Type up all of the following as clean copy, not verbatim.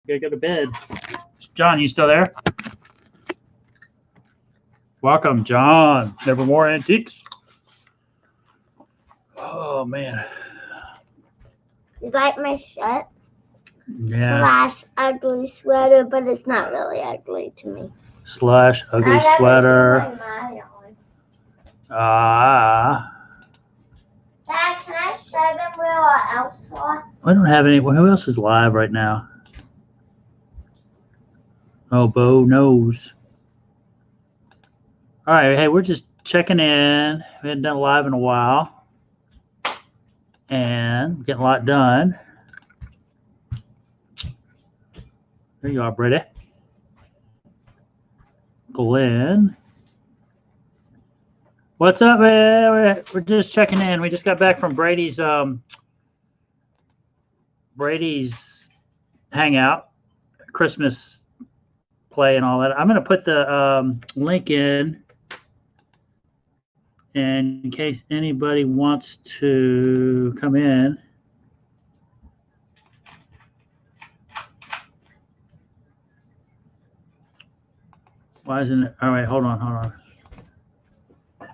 Gotta go to bed. John, you still there? Welcome, John. Nevermore Antiques. Oh man. You like my shirt? Yeah. / ugly sweater, but it's not really ugly to me. / ugly sweater. Ah. Dad, can I show them where our elves are? I don't have any. Who else is live right now? Oh, Bo knows. All right. Hey, we're just checking in. We hadn't done live in a while. And getting a lot done. There you are, Britta. Glenn. What's up, man? We're just checking in. We just got back from Brady's hangout, Christmas play and all that. I'm going to put the link in case anybody wants to come in. Why isn't it? All right, hold on. Oh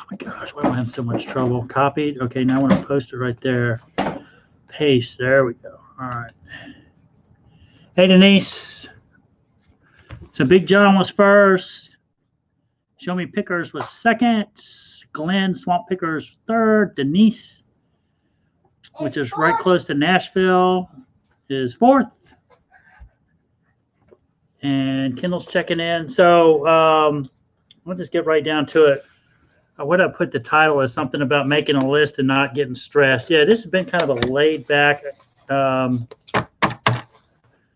my gosh, why am I having so much trouble? Copied. Okay, now I want to post it right there. Paste. There we go. All right. Hey, Denise. So Big John was first. Show Me Pickers was second. Glenn Swamp Pickers third. Denise, which is right close to Nashville, is fourth. And Kendall's checking in. So we'll just get right down to it. What I put the title is something about making a list and not getting stressed. Yeah, this has been kind of a laid back,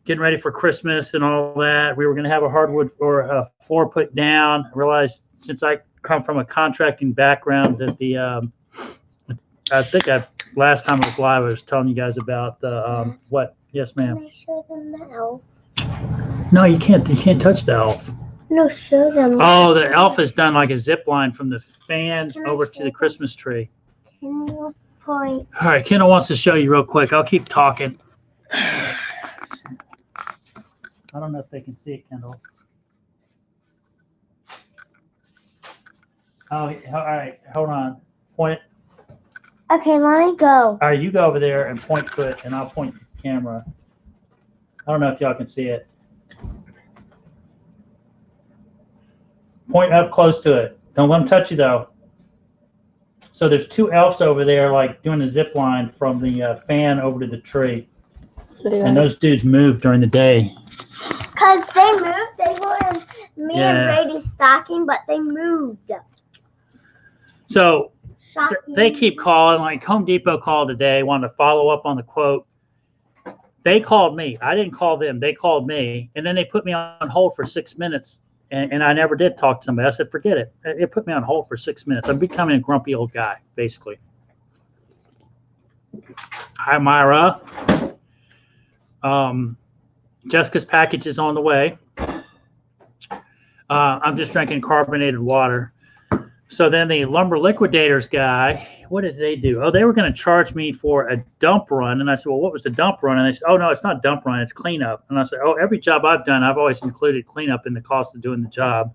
getting ready for Christmas and all that. We were going to have a hardwood or a floor put down. I realized since I come from a contracting background that I think last time I was live, I was telling you guys about the what? Yes, ma'am. Can I show them the elf? No, you can't. You can't touch the elf. No, show them. Oh, the elf has done like a zip line from the fan over to the Christmas tree. Can you point? All right, Kendall wants to show you real quick. I'll keep talking. I don't know if they can see it, Kendall. Oh, all right. Hold on. Point it. Okay, let me go. All right, you go over there and point to it, and I'll point to the camera. I don't know if y'all can see it. Point up close to it. Don't let them touch you, though. So there's two elves over there, like doing a zip line from the fan over to the tree. Yeah. And those dudes move during the day. Because they moved. They were in me and Brady's stocking, but they moved. So they keep calling. Like Home Depot called today, wanted to follow up on the quote. They called me. I didn't call them. They called me. And then they put me on hold for 6 minutes. And I never did talk to somebody. I said, forget it. It put me on hold for 6 minutes. I'm becoming a grumpy old guy, basically. Hi, Myra. Jessica's package is on the way. I'm just drinking carbonated water. So then the lumber liquidators guy, what did they do? Oh, they were going to charge me for a dump run. And I said, well, what was the dump run? And they said, oh, no, it's not dump run. It's cleanup. And I said, oh, every job I've done, I've always included cleanup in the cost of doing the job.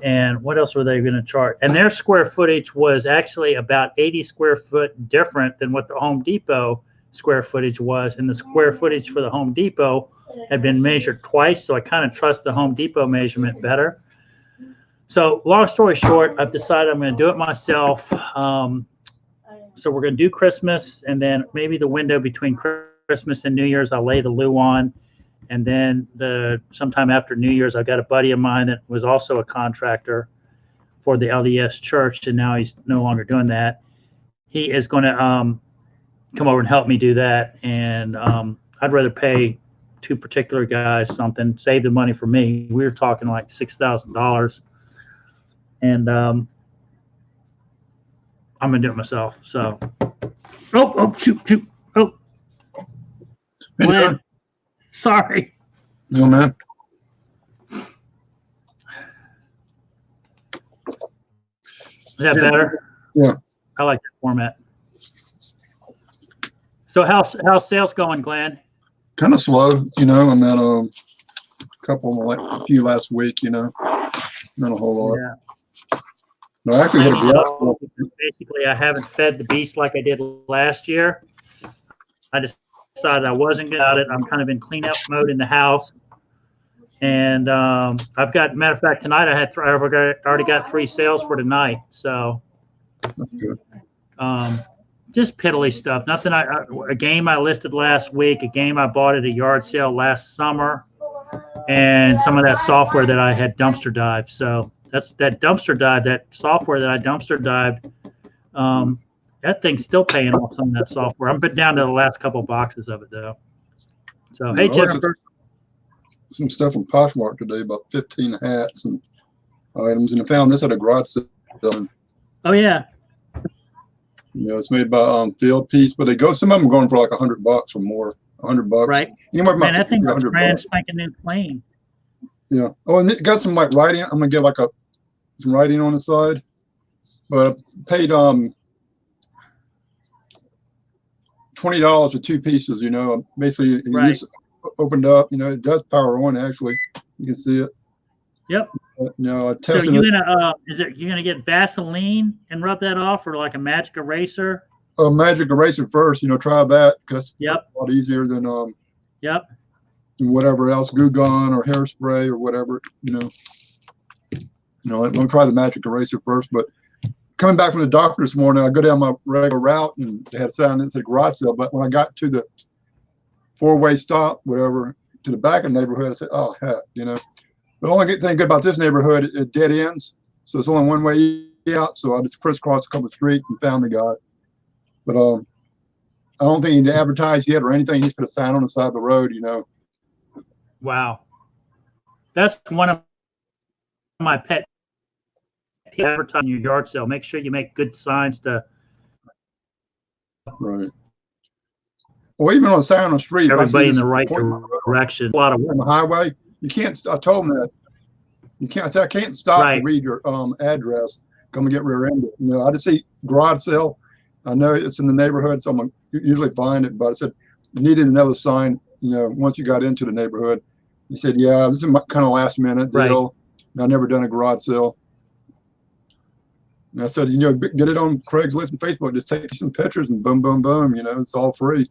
And what else were they going to charge? And their square footage was actually about 80 square foot different than what the Home Depot square footage was. And the square footage for the Home Depot had been measured twice. So I kind of trust the Home Depot measurement better. So long story short, I've decided I'm going to do it myself. So we're going to do Christmas, and then maybe the window between Christmas and New Year's, I'll lay the loo on. And then sometime after New Year's, I've got a buddy of mine that was also a contractor for the LDS church, and now he's no longer doing that. He is going to come over and help me do that. And I'd rather pay two particular guys something, save the money for me. We were talking like $6,000. And I'm gonna do it myself. So, shoot! Oh, Glenn, sorry. No, man. Is that better? Yeah. I like that format. So how's sales going, Glenn? kind of slow, you know. I'm at a few last week, you know, not a whole lot. Yeah. No, I actually hit a garage sale. Basically, I haven't fed the beast like I did last year. I just decided I wasn't good at it. I'm kind of in cleanup mode in the house. And I've got, matter of fact, tonight I already got 3 sales for tonight. So That's good. just piddly stuff. Nothing. A game I listed last week, a game I bought at a yard sale last summer, and some of that software that I had dumpster dived. So that's that dumpster dive, that software that I dumpster dived. That thing's still paying off some of that software. I'm down to the last couple of boxes of it though. So hey, Jennifer. Some stuff from Poshmark today, about 15 hats and items, and I found this at a garage sale. Oh yeah. You know, it's made by Field Piece, but some of them are going for like $100 or more. $100. Right. Anywhere from Man, that thing looks $100. brand spanking new clean. Yeah. Oh, and it got some like writing. I'm gonna get like some writing on the side, but I paid $20 for 2 pieces. You know, basically Right. just opened up. You know, it does power on. Actually, you can see it. Yep. You know, I So tested you're it. gonna you're gonna get Vaseline and rub that off, or like a magic eraser? Magic eraser first. You know, try that because Yep. it's a lot easier than Yep. whatever else, Goo Gone or hairspray or whatever. You know, I'm gonna try the magic eraser first. But coming back from the doctor this morning, I go down my regular route and they had a sign that said garage sale. But when I got to the 4-way stop, whatever, to the back of the neighborhood, I said, "Oh heck," you know. But the only thing good about this neighborhood, it dead ends, so it's only one way out. So I just crisscrossed a couple of streets and found the guy. But I don't think he need to advertise yet or anything. He just put a sign on the side of the road, you know. Wow. That's one of my pet advertising your yard sale. Make sure you make good signs to Right. Well, even on the sign on the street, everybody in the right direction. A lot of on the highway. You can't. I told him that you can't. I said I can't stop Right. to read your address. Come and get rear-ended. You know, I just see garage sale. I know it's in the neighborhood, so I'm gonna usually find it. But I said you needed another sign. You know, once you got into the neighborhood, he said, "Yeah, this is my kind of last minute deal. Right. I've never done a garage sale." And I said, you know, get it on Craigslist and Facebook. Just take some pictures and boom, boom, boom. You know, it's all free.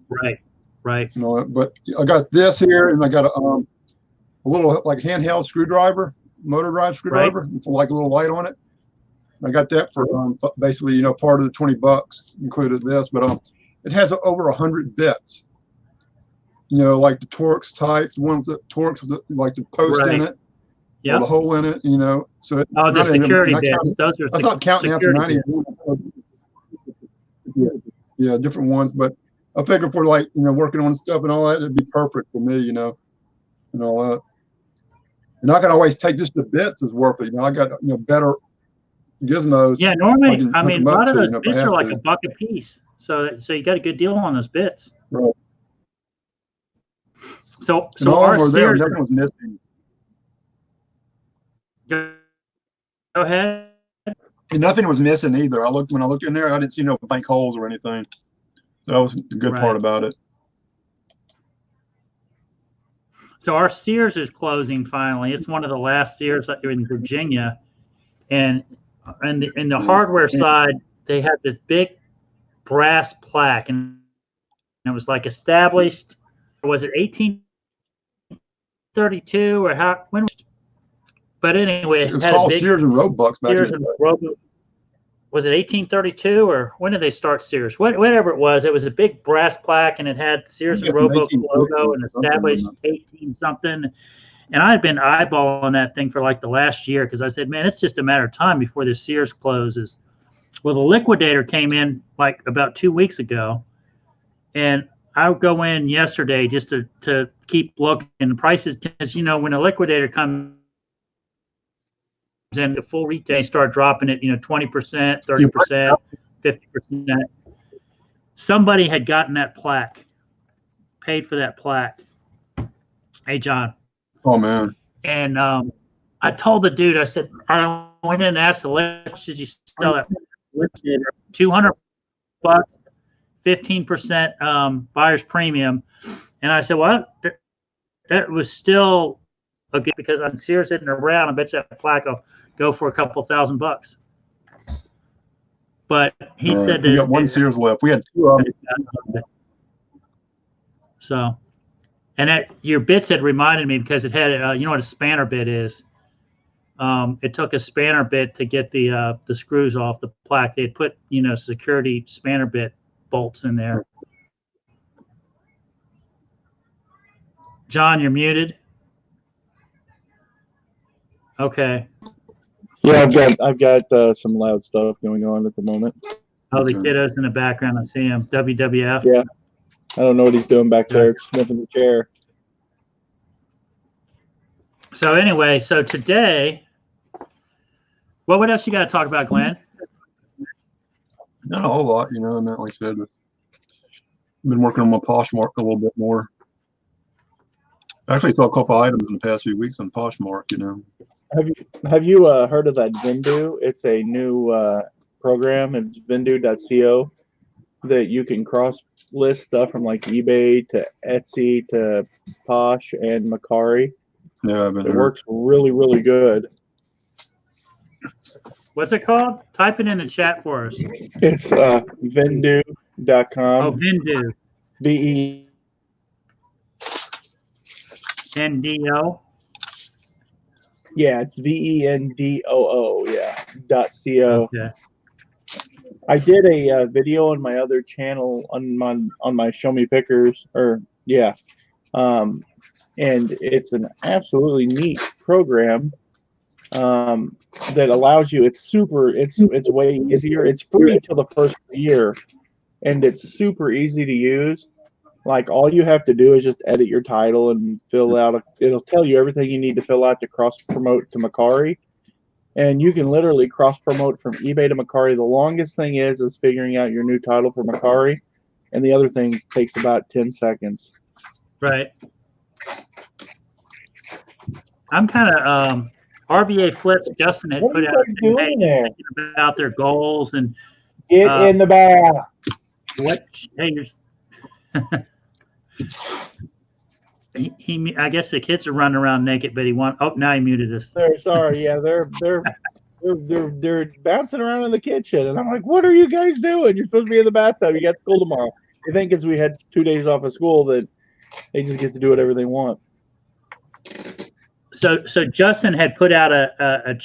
Right. Right. You know, but I got this here, and I got a little like handheld screwdriver, motor drive screwdriver, with like a little light on it. I got that for basically, you know, part of the $20 included this, but it has over 100 bits. You know, like the Torx type, the one with the Torx with like the post in it, the hole in it. You know, so the security bits. Those are I thought counting after 90. Yeah, different ones, but I figured for like, you know, working on stuff and all that, it'd be perfect for me. You know, and all that. And I can always take just the bits is worth it. You know, I got, you know, better gizmos. Yeah, normally, I mean, a lot of those bits are like $1 a piece. So you got a good deal on those bits. Right. So our Sears, there, nothing was missing. Go ahead. And nothing was missing either. When I looked in there, I didn't see no blank holes or anything. So that was the good part about it. So our Sears is closing finally. It's one of the last Sears in Virginia, and in the hardware side, they had this big brass plaque, and it was like established. Was it 1832 or how? When? But anyway, it was called Sears and Roebuck back Sears and Roebuck. Was it 1832 or when did they start Sears? Whatever it was a big brass plaque and it had Sears and Roebuck logo and established 18 something. And I had been eyeballing that thing for like the last year because I said, man, it's just a matter of time before the Sears closes. Well, the liquidator came in like about 2 weeks ago, and I would go in yesterday just to keep looking. The prices, because you know when a liquidator comes in, the full retail, they start dropping it, you know, 20%, 30%, 50%. Somebody had gotten that plaque, paid for that plaque. Hey, John. Oh, man. And I told the dude, I said, I went in and asked the liquidator, should you sell that $200, 15% buyer's premium. And I said, well, that was still a good, because on Sears isn't around. I bet you that plaque will go for a couple $1,000. But he said we that got one Sears left. We had two of them. So, and that your bits had reminded me, because it had, you know what a spanner bit is? It took a spanner bit to get the screws off the plaque. They had put, you know, security spanner bit bolts in there. John, you're muted. Okay. Yeah, I've got some loud stuff going on at the moment. Oh, the kiddo's in the background. I see him. WWF. Yeah. I don't know what he's doing back there, sniffing the chair. So anyway, so today, what else you got to talk about, Glenn? Not a whole lot, you know. And like I said, I've been working on my Poshmark a little bit more. I actually saw a couple items in the past few weeks on Poshmark, you know. Have you heard of that Vendoo? It's a new program. It's vendoo.co that you can cross list stuff from like eBay to Etsy to Posh and Mercari. Yeah, I've been It works really, really good. What's it called? Type it in the chat for us. It's vendoo.com. Oh, Vendoo. VENDO. Yeah, it's VENDOO. Yeah, .co. Okay. I did a video on my other channel on my Show Me Pickers, and it's an absolutely neat program that allows you. It's way easier. It's free till the first year, and it's super easy to use. Like, all you have to do is just edit your title and fill out. It'll tell you everything you need to fill out to cross promote to Mercari. And you can literally cross-promote from eBay to Mercari. The longest thing is figuring out your new title for Mercari. And the other thing takes about 10 seconds. Right. I'm kind of, RVA Flips, Justin had put out about their goals. And get in the bath. What? Hey, I guess the kids are running around naked, but now he muted us. Sorry, yeah, they're bouncing around in the kitchen, and I'm like, what are you guys doing? You're supposed to be in the bathtub. You got school tomorrow. I think as we had 2 days off of school that they just get to do whatever they want. So Justin had put out a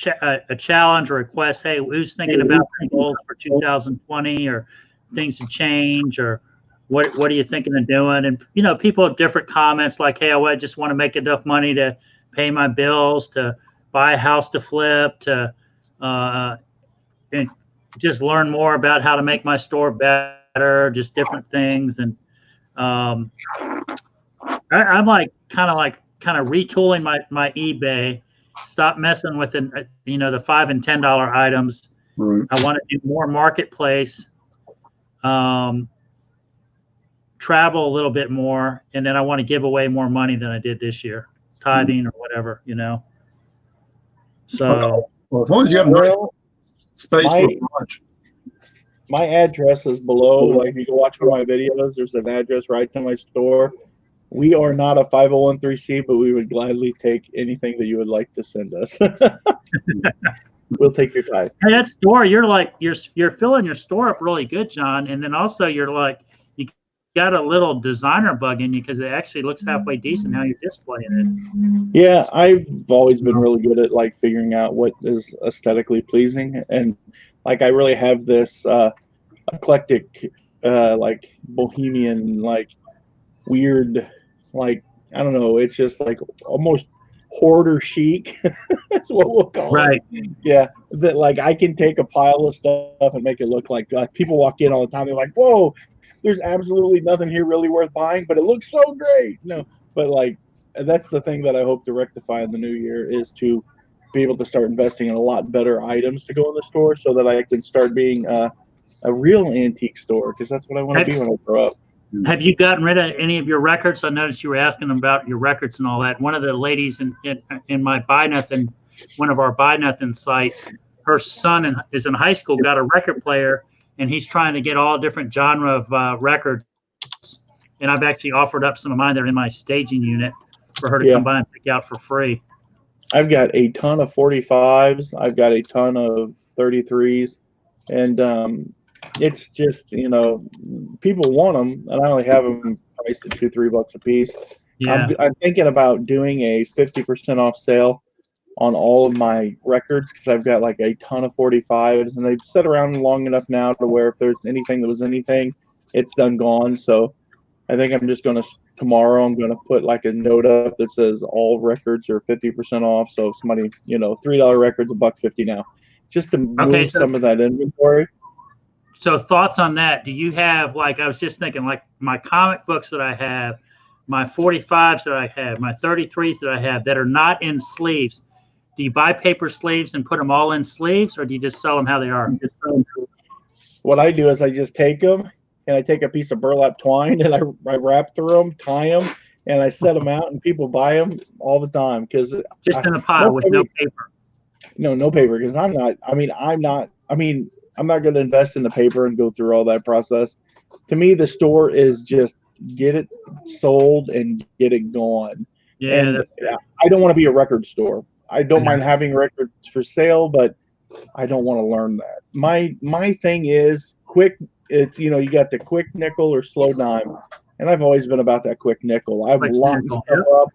challenge or request. Hey, who's thinking about their goals for 2020, or things to change, or what are you thinking of doing? And, you know, people have different comments like, hey, I just want to make enough money to pay my bills, to buy a house to flip, to and just learn more about how to make my store better, just different things. And I'm like kind of retooling my eBay, stop messing with the $5 and $10 items. Right. I want to do more marketplace. Travel a little bit more, and then I want to give away more money than I did this year, tithing or whatever, you know. So, well, as long as you have enough space for lunch. My address is below. Like, if you go watch one of my videos, there's an address right to my store. We are not a 501(c), but we would gladly take anything that you would like to send us. We'll take your tithe. Hey, that store, you're filling your store up really good, John, and then also you're like, got a little designer bug in you, because it actually looks halfway decent how you're displaying it. Yeah, I've always been really good at like figuring out what is aesthetically pleasing, and like I really have this eclectic, like bohemian, like weird, like I don't know. It's just like almost hoarder chic. That's what we'll call it. Yeah, that like I can take a pile of stuff and make it look like people walk in all the time. They're like, whoa. There's absolutely nothing here really worth buying, but it looks so great. No, but like that's the thing that I hope to rectify in the new year, is to be able to start investing in a lot better items to go in the store, so that I can start being a real antique store, because that's what I want to be when I grow up. Have you gotten rid of any of your records? I noticed you were asking about your records and all that. One of the ladies in my Buy Nothing, one of our Buy Nothing sites, her son is in high school, got a record player, and he's trying to get all different genre of records and I've actually offered up some of mine that are in my staging unit for her to Yeah. come by and pick out for free. I've got a ton of 45s. I've got a ton of 33s, and it's just, you know, people want them, and I only have them priced at $2-3 a piece. Yeah. I'm thinking about doing a 50% off sale on all of my records because I've got like a ton of 45s, and they've sat around long enough now to where if there's anything that was anything, it's done gone. So I think I'm just tomorrow I'm gonna put like a note up that says all records are 50% off. So if somebody, you know, $3 records, $1.50 now, just to move some of that inventory. So thoughts on that? Do you have, like, I was just thinking, like my comic books that I have, my 45s that I have, my 33s that I have that are not in sleeves. Do you buy paper sleeves and put them all in sleeves, or do you just sell them how they are? What I do is I just take them and I take a piece of burlap twine and I wrap through them, tie them, and I set them out, and people buy them all the time because just in a pile with no paper. No paper because I'm not going to invest in the paper and go through all that process. To me, the store is just get it sold and get it gone. Yeah, and I don't want to be a record store. I don't mind having records for sale, but I don't want to learn that. My thing is quick. It's, you know, you got the quick nickel or slow dime, and I've always been about that quick nickel. I've locked stuff up.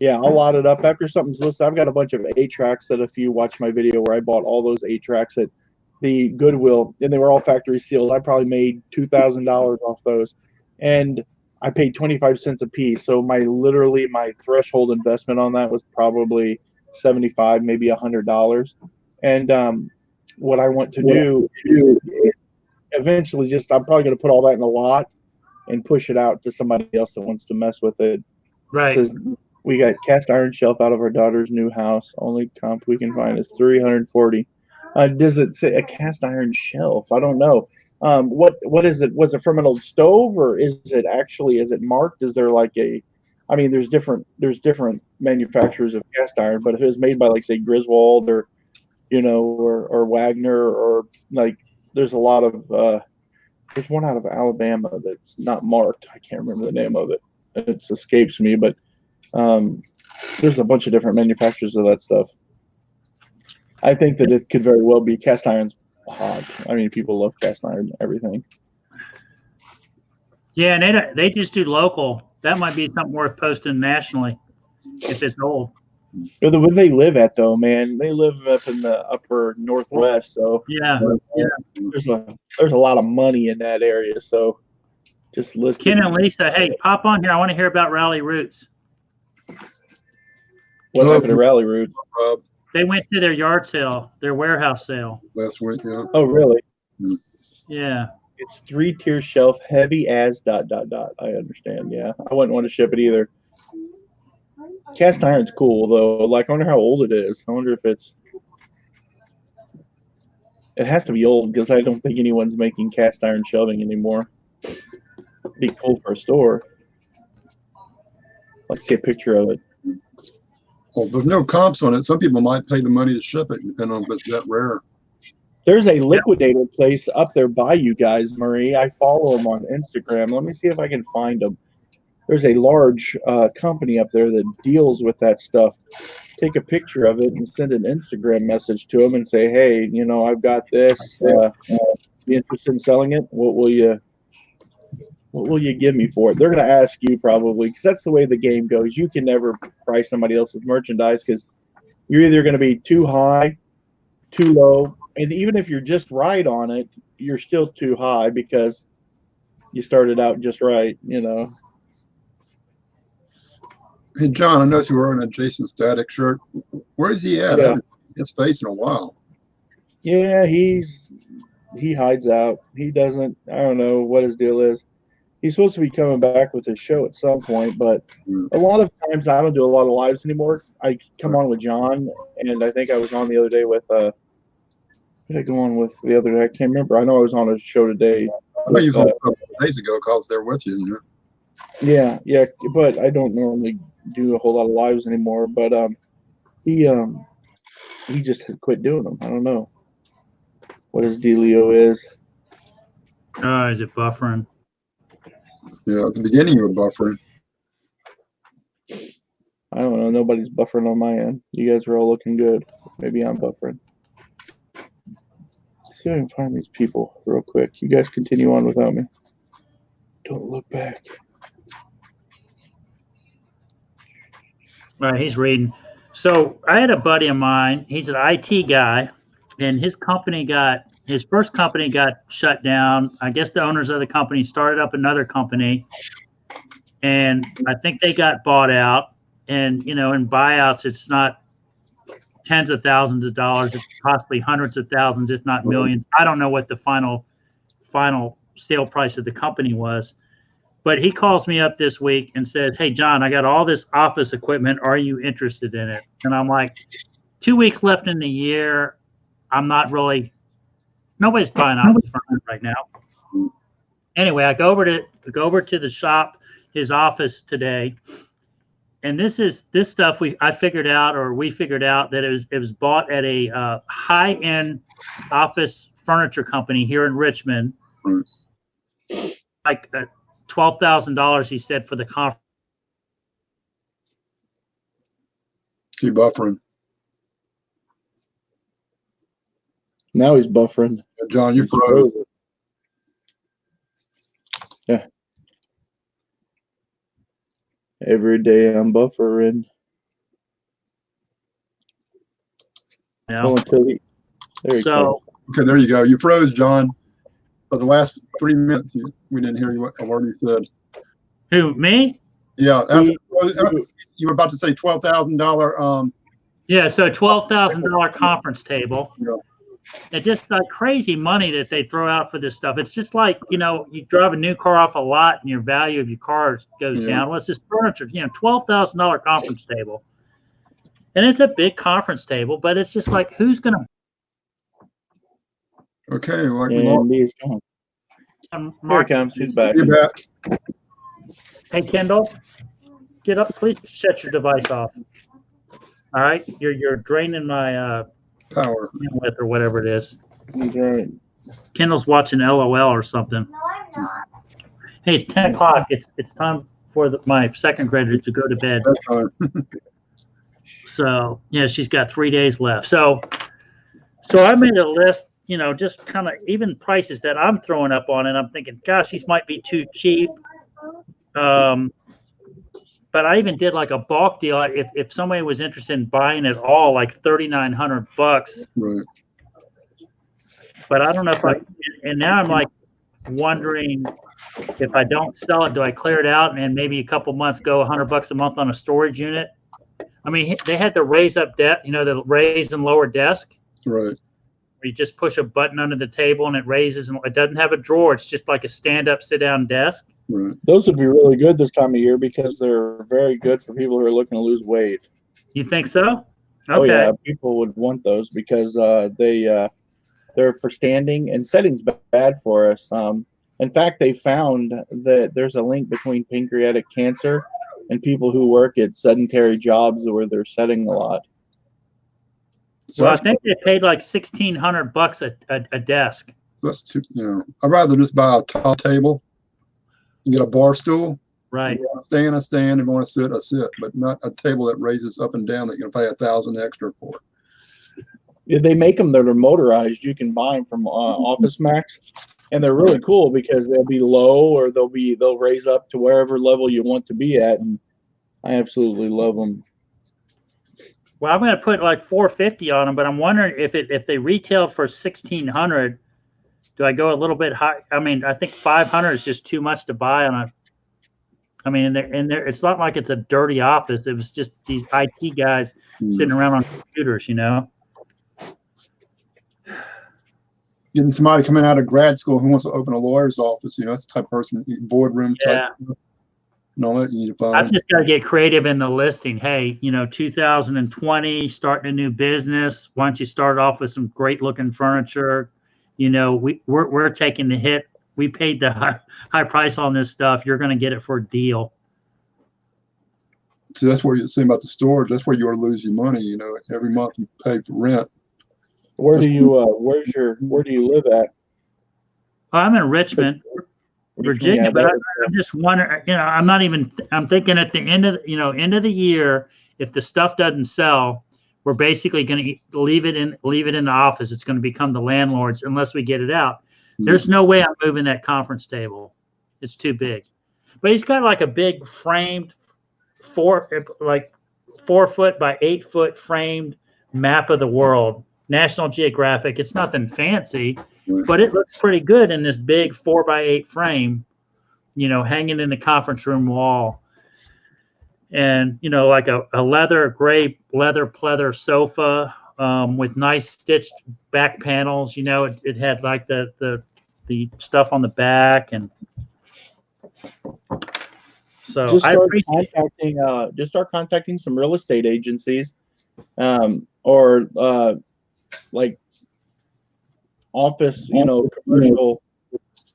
Yeah, I'll lot it up after something's listed. I've got a bunch of 8-tracks that if you watch my video where I bought all those 8-tracks at the Goodwill, and they were all factory sealed. I probably made $2,000 off those, and I paid 25 cents a piece. So my threshold investment on that was probably $75, maybe $100. And what I want to do is eventually I'm probably going to put all that in a lot and push it out to somebody else that wants to mess with it. Right. It says, we got cast iron shelf out of our daughter's new house. Only comp we can find is $340. Does it say a cast iron shelf? I don't know. What is it? Was it from an old stove, or is it marked? Is there like there's different manufacturers of cast iron, but if it was made by, like, say, Griswold or, you know, or Wagner, or like, there's a lot of there's one out of Alabama that's not marked. I can't remember the name of it. It escapes me, but there's a bunch of different manufacturers of that stuff. I think that it could very well be cast iron's hot. I mean, people love cast iron and everything. Yeah, and they just do local. That might be something worth posting nationally if it's old. Where they live at, though, man, they live up in the upper Northwest, so yeah, there's a lot of money in that area. So just list. Ken and Lisa, hey, pop on here. I want to hear about Rally Roots. What happened to Rally Roots? They went to their yard sale, their warehouse sale last week. Yeah. Oh, really? Yeah. It's 3-tier shelf, heavy as ... I understand. Yeah, I wouldn't want to ship it either. Cast iron's cool though. Like, I wonder how old it is. I wonder if it has to be old because I don't think anyone's making cast iron shelving anymore. It'd be cool for a store. Let's see a picture of it. Well, there's no comps on it. Some people might pay the money to ship it, depending on if it's that rare. There's a liquidator place up there by you guys, Marie. I follow them on Instagram. Let me see if I can find them. There's a large company up there that deals with that stuff. Take a picture of it and send an Instagram message to them and say, hey, you know, I've got this. Be interested in selling it? What will you give me for it? They're going to ask you probably, because that's the way the game goes. You can never price somebody else's merchandise because you're either going to be too high, too low, and even if you're just right on it, you're still too high because you started out just right, you know. Hey, John, I noticed you were wearing a Jason Static shirt. Where is he at? Yeah. I haven't seen his face in a while. Yeah, he hides out. He doesn't, I don't know what his deal is. He's supposed to be coming back with his show at some point, but a lot of times I don't do a lot of lives anymore. I come on with John, and I think I was on the other day with who did I go on with the other day? I can't remember. I know I was on a show today. I know you was on a couple of days ago because I was there with you. Yeah, but I don't normally do a whole lot of lives anymore. But he just quit doing them. I don't know what his dealio is. Oh, is it buffering? Yeah, at the beginning you were buffering. I don't know. Nobody's buffering on my end. You guys are all looking good. Maybe I'm buffering. See if I can find these people real quick. You guys continue on without me. Don't look back. All right, he's reading. So I had a buddy of mine. He's an IT guy, and his first company got shut down. I guess the owners of the company started up another company, and I think they got bought out. And in buyouts, it's not tens of thousands of dollars; it's possibly hundreds of thousands, if not millions. I don't know what the final sale price of the company was. But he calls me up this week and says, "Hey, John, I got all this office equipment. Are you interested in it?" And I'm like, 2 weeks left in the year. I'm not really. Nobody's buying office furniture right now. Anyway, I go over to the shop, his office today, and this stuff we figured out that it was bought at a high-end office furniture company here in Richmond, like $12,000. He said for the conference. Keep buffering. Now he's buffering. Yeah, John, you froze. Yeah. Every day I'm buffering. Yeah. Oh, until there you go. Okay, there you go. You froze, John. For the last 3 minutes, we didn't hear a word you said. Who, me? Yeah, after you were about to say $12,000. Yeah, so $12,000 conference table. Yeah. It's just like crazy money that they throw out for this stuff. It's just like, you drive a new car off a lot and your value of your car goes down. Well, it's this furniture, $12,000 conference table. And it's a big conference table, but it's just like, who's going to. Okay, like and he's gone. Here he comes. He's back. You're back. Hey, Kendall, get up. Please shut your device off. All right, you're draining my Power bandwidth or whatever it is. He's right. Kendall's watching LOL or something. No, I'm not. Hey, it's 10 o'clock. It's time for my second grader to go to bed. That's fine. So yeah, she's got 3 days left. So I made a list. Just kind of even prices that I'm throwing up on, and I'm thinking, gosh, these might be too cheap. But I even did like a bulk deal. If somebody was interested in buying it all, like $3,900. Right. But I don't know and now I'm like wondering if I don't sell it, do I clear it out and maybe a couple months go $100 a month on a storage unit? I mean, they had the raise up the raise and lower desk. Right. Where you just push a button under the table and it raises, and it doesn't have a drawer. It's just like a stand-up, sit-down desk. Right. Those would be really good this time of year because they're very good for people who are looking to lose weight. You think so? Okay. Oh yeah, people would want those because they're for standing, and setting's bad for us. In fact, they found that there's a link between pancreatic cancer and people who work at sedentary jobs where they're sitting a lot. So I think they paid like $1,600 a desk. So that's too. I'd rather just buy a tall table and get a bar stool. Right. If you want to stand, I stand. If you want to sit, I sit. But not a table that raises up and down that you're going to pay $1,000 extra for. Yeah, they make them that are motorized. You can buy them from Office Max, and they're really cool because they'll be low or they'll raise up to wherever level you want to be at, and I absolutely love them. Well, I'm going to put like $450 on them, but I'm wondering if they retail for $1,600, do I go a little bit high? I mean, I think $500 is just too much to buy on a. I mean, it's not like it's a dirty office. It was just these IT guys sitting around on computers, Getting somebody coming out of grad school who wants to open a lawyer's office, that's the type of person, boardroom type. And all that you need to find. I've just got to get creative in the listing. Hey, 2020, starting a new business. Why don't you start off with some great looking furniture? We're taking the hit. We paid the high price on this stuff. You're going to get it for a deal. So that's where you're saying about the storage. That's where you are losing money. Every month you pay for rent. Where do you live at? I'm in Richmond. Virginia, Yeah, but that I'm just wondering, I'm not even, I'm thinking at the end of, end of the year, if the stuff doesn't sell, we're basically going to leave it in the office. It's going to become the landlord's unless we get it out. There's no way I'm moving that conference table. It's too big. But he's got like a big framed 4 foot by 8 foot framed map of the world, National Geographic. It's nothing fancy, but it looks pretty good in this big 4 by 8 frame, hanging in the conference room wall. And, like a gray leather pleather sofa with nice stitched back panels. It had like the stuff on the back. And so just start contacting some real estate agencies or like office, commercial,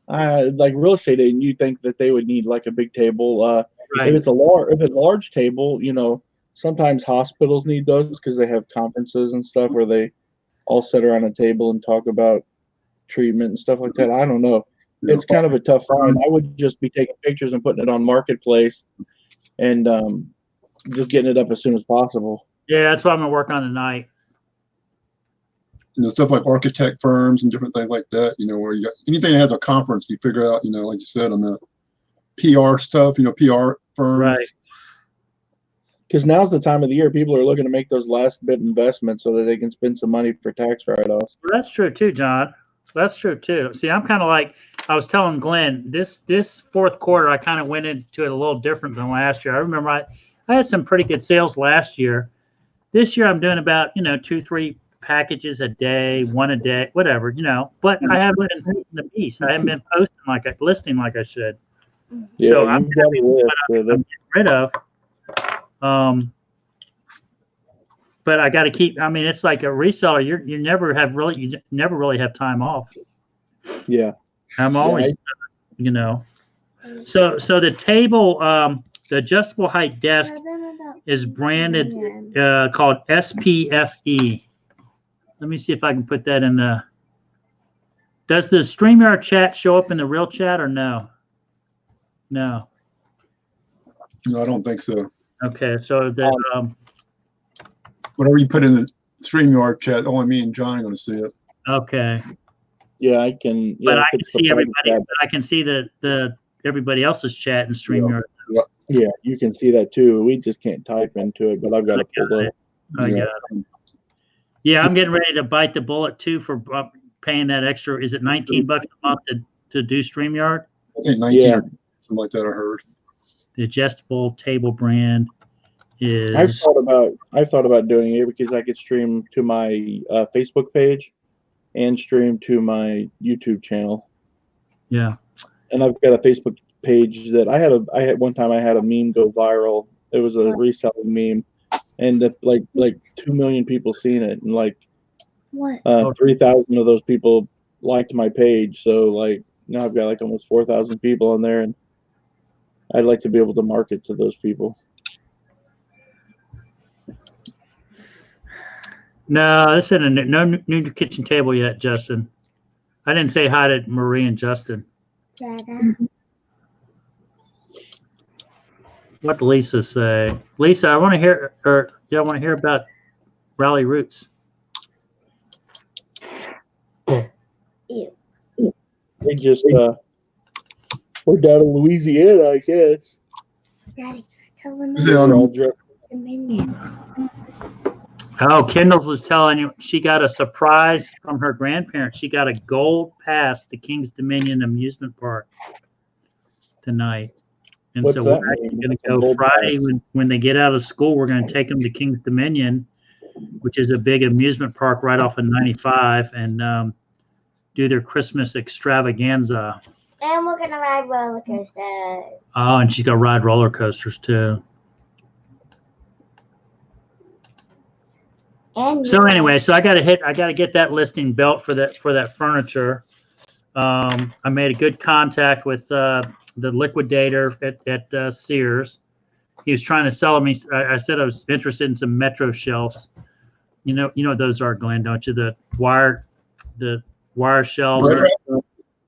like real estate agent. You think that they would need like a big table. Right. If it's a large table, sometimes hospitals need those because they have conferences and stuff where they all sit around a table and talk about treatment and stuff like that. I don't know. It's kind of a tough find. I would just be taking pictures and putting it on Marketplace and just getting it up as soon as possible. Yeah, that's what I'm going to work on tonight. Stuff like architect firms and different things like that, where you got anything that has a conference, you figure out, like you said, on the PR stuff, PR firms. Right. Because now's the time of the year people are looking to make those last bit investments so that they can spend some money for tax write-offs. Well, that's true too, John. That's true too. See, I'm kind of like I was telling Glenn, this fourth quarter, I kind of went into it a little different than last year. I remember I had some pretty good sales last year. This year I'm doing about 2-3 packages a day, 1 a day, whatever, But I haven't been hitting the piece. I haven't been listing like I should. Yeah, so I'm getting rid of. But I got to keep. I mean, it's like a reseller. You never really have time off. Yeah, I'm always, So the table, the adjustable height desk is branded called SPFE. Let me see if I can put that in the. Does the StreamYard chat show up in the real chat or no? No. No, I don't think so. Okay, so the whatever you put in the StreamYard chat, only me and John are going to see it. Okay. Yeah, I can. Yeah, but I can see everybody. But I can see the everybody else's chat in StreamYard. Yeah, you can see that too. We just can't type into it, but I've got it pulled up. I got it. Yeah, I'm getting ready to bite the bullet too for paying that extra. Is it $19 a month to do StreamYard? I think 19 or something like that. I heard. The adjustable table brand is. I thought about doing it because I could stream to my Facebook page and stream to my YouTube channel. Yeah. And I've got a Facebook page that I had one time I had a meme go viral. It was a reselling meme, and like 2 million people seen it, and 3,000 of those people liked my page. So now I've got almost 4,000 people on there, and I'd like to be able to market to those people. No, this isn't no new kitchen table yet, Justin. I didn't say hi to Marie and Justin. What did Lisa say? Lisa, I want to hear, I want to hear about Rally Roots. We just we're down in Louisiana, I guess. Daddy, tell them Oh, Kendall was telling you she got a surprise from her grandparents. She got a gold pass to King's Dominion Amusement Park tonight. And What's so that we're actually mean? going to go Friday when they get out of school. We're going to take them to King's Dominion, which is a big amusement park right off of 95, and do their Christmas extravaganza. And we're going to ride roller coasters. Oh, and she's going to ride roller coasters too. So anyway, so I got to get that listing built for that furniture. I made a good contact with the liquidator at Sears. He was trying to sell me. I said I was interested in some Metro shelves. You know what those are, Glenn, don't you? The wire shelves.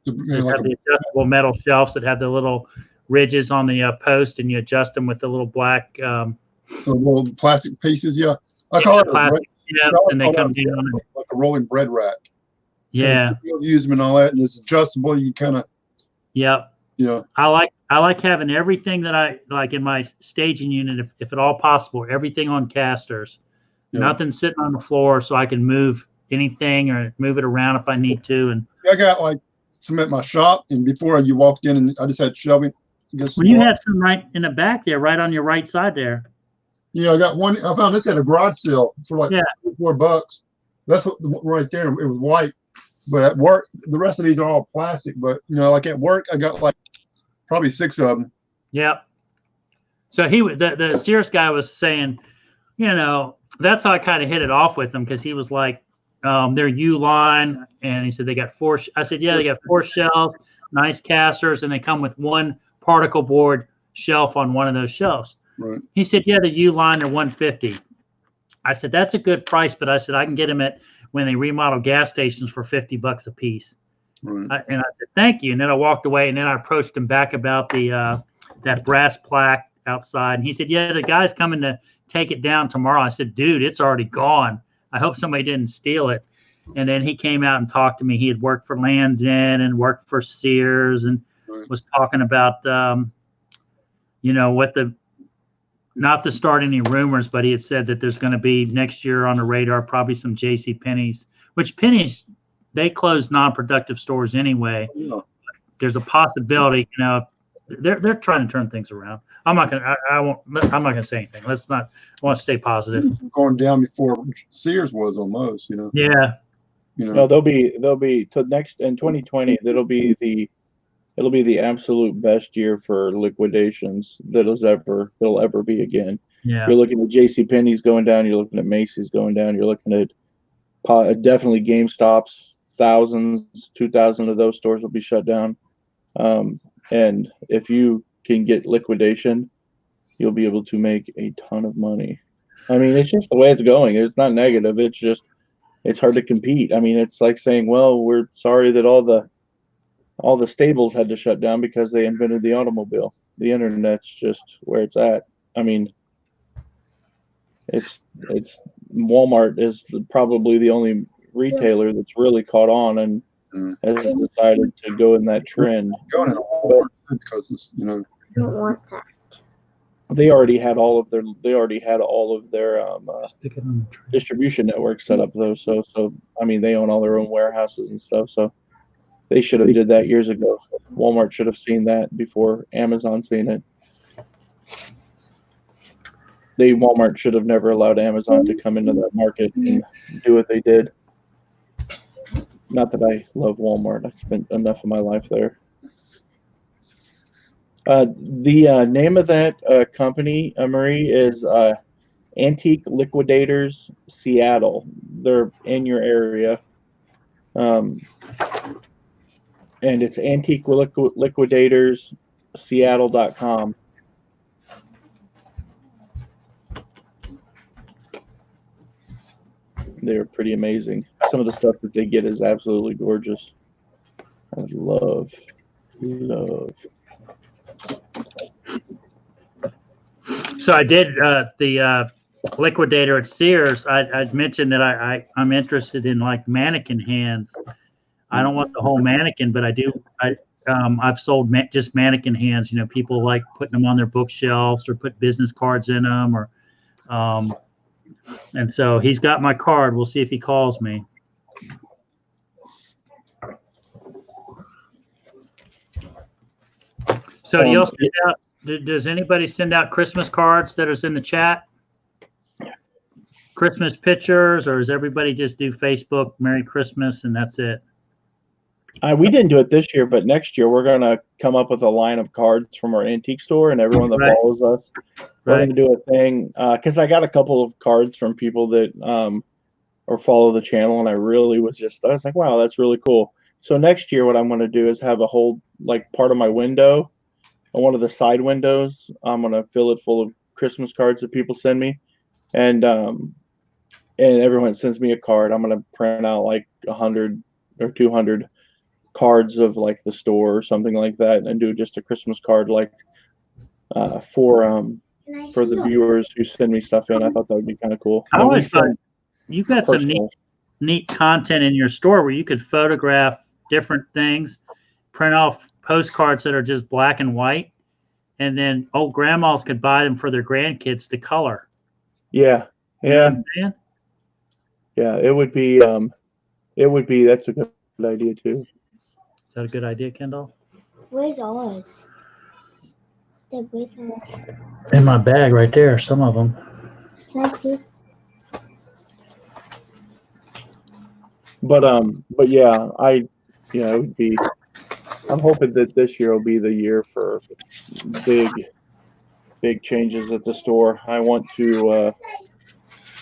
They're Just have the adjustable metal shelves that have the little ridges on the post, and you adjust them with the little black the little plastic pieces. Yeah, I call it plastic shelves, and they come down. like a rolling bread rack. Yeah, You use them and all that, and it's adjustable. You kind of. Yep. Yeah. I like having everything that I like in my staging unit, if at all possible, everything on casters. Yeah. Nothing sitting on the floor, so I can move anything or move it around if I need to. And I got like some at my shop, and before you walked in, and I just had shelving. Well, you have some right in the back there, right on your right side there. Yeah, I got one. I found this at a garage sale for like $4. That's right there. It was white, but at work, the rest of these are all plastic. But like at work, I got like probably 6 of them. Yep. So the Sears guy was saying, that's how I kind of hit it off with him, because he was like, their U-line, and he said they got 4. I said, yeah, they got 4 shelves, nice casters, and they come with 1 particle board shelf on one of those shelves. Right. He said, yeah, the U-line are $150. I said, that's a good price, but I said I can get them at when they remodel gas stations for $50 a piece. Right. And I said, thank you. And then I walked away, and then I approached him back about the that brass plaque outside. And he said, yeah, the guy's coming to take it down tomorrow. I said, dude, it's already gone. I hope somebody didn't steal it. And then he came out and talked to me. He had worked for Lands' End and worked for Sears, and was talking about, not to start any rumors, but he had said that there's going to be next year on the radar probably some JCPenney's, which Penney's, they close non-productive stores anyway. Yeah. There's a possibility, they're trying to turn things around. I'm not gonna say anything. I want to stay positive. Going down before Sears was almost, Yeah. No, they'll be to next in 2020. It'll be the absolute best year for liquidations that'll ever be again. Yeah. You're looking at JCPenney's going down. You're looking at Macy's going down. You're looking at definitely GameStop's. 2,000 of those stores will be shut down. And if you can get liquidation, you'll be able to make a ton of money. I mean, it's just the way it's going. It's not negative. It's just, it's hard to compete. I mean, it's like saying, well, we're sorry that all the stables had to shut down because they invented the automobile. The internet's just where it's at. I mean, it's Walmart is probably the only retailer that's really caught on and has decided to go in that trend. Going in because it's, I don't want that. They already had all of their distribution network set up though. So I mean, they own all their own warehouses and stuff. So they should have did that years ago. Walmart should have seen that before Amazon seen it. Walmart should have never allowed Amazon to come into that market and do what they did. Not that I love Walmart. I spent enough of my life there. The name of that company, Marie, is Antique Liquidators Seattle. They're in your area. And it's Antique Liquidators Seattle.com. They're pretty amazing. Some of the stuff that they get is absolutely gorgeous. I love. So I did the liquidator at Sears. I'd mentioned that I'm interested in like mannequin hands. I don't want the whole mannequin, but I do. I've sold just mannequin hands. People like putting them on their bookshelves or put business cards in them, or and so he's got my card. We'll see if he calls me. So do you also send out, does anybody send out Christmas cards that is in the chat? Christmas pictures, or does everybody just do Facebook Merry Christmas and that's it? We didn't do it this year, but next year we're going to come up with a line of cards from our antique store, and everyone that follows us, we're going to do a thing. Because I got a couple of cards from people that or follow the channel, and I was like, wow, that's really cool. So next year what I'm going to do is have a whole, like, part of my window, on one of the side windows, I'm going to fill it full of Christmas cards that people send me. And everyone sends me a card. I'm going to print out like 100 or 200 cards of like the store or something like that, and do just a Christmas card like for the viewers who send me stuff in. I thought that would be kind of cool. I always thought you've got some personal. neat content in your store where you could photograph different things, print off postcards that are just black and white, and then old grandmas could buy them for their grandkids to color. Yeah, You know yeah, what I'm saying? yeah. It would be. That's a good idea too. Is that a good idea, Kendall? Where's ours? Where's ours? In my bag right there, some of them. Can I see? But yeah, it would be. I'm hoping that this year will be the year for big changes at the store. I want to.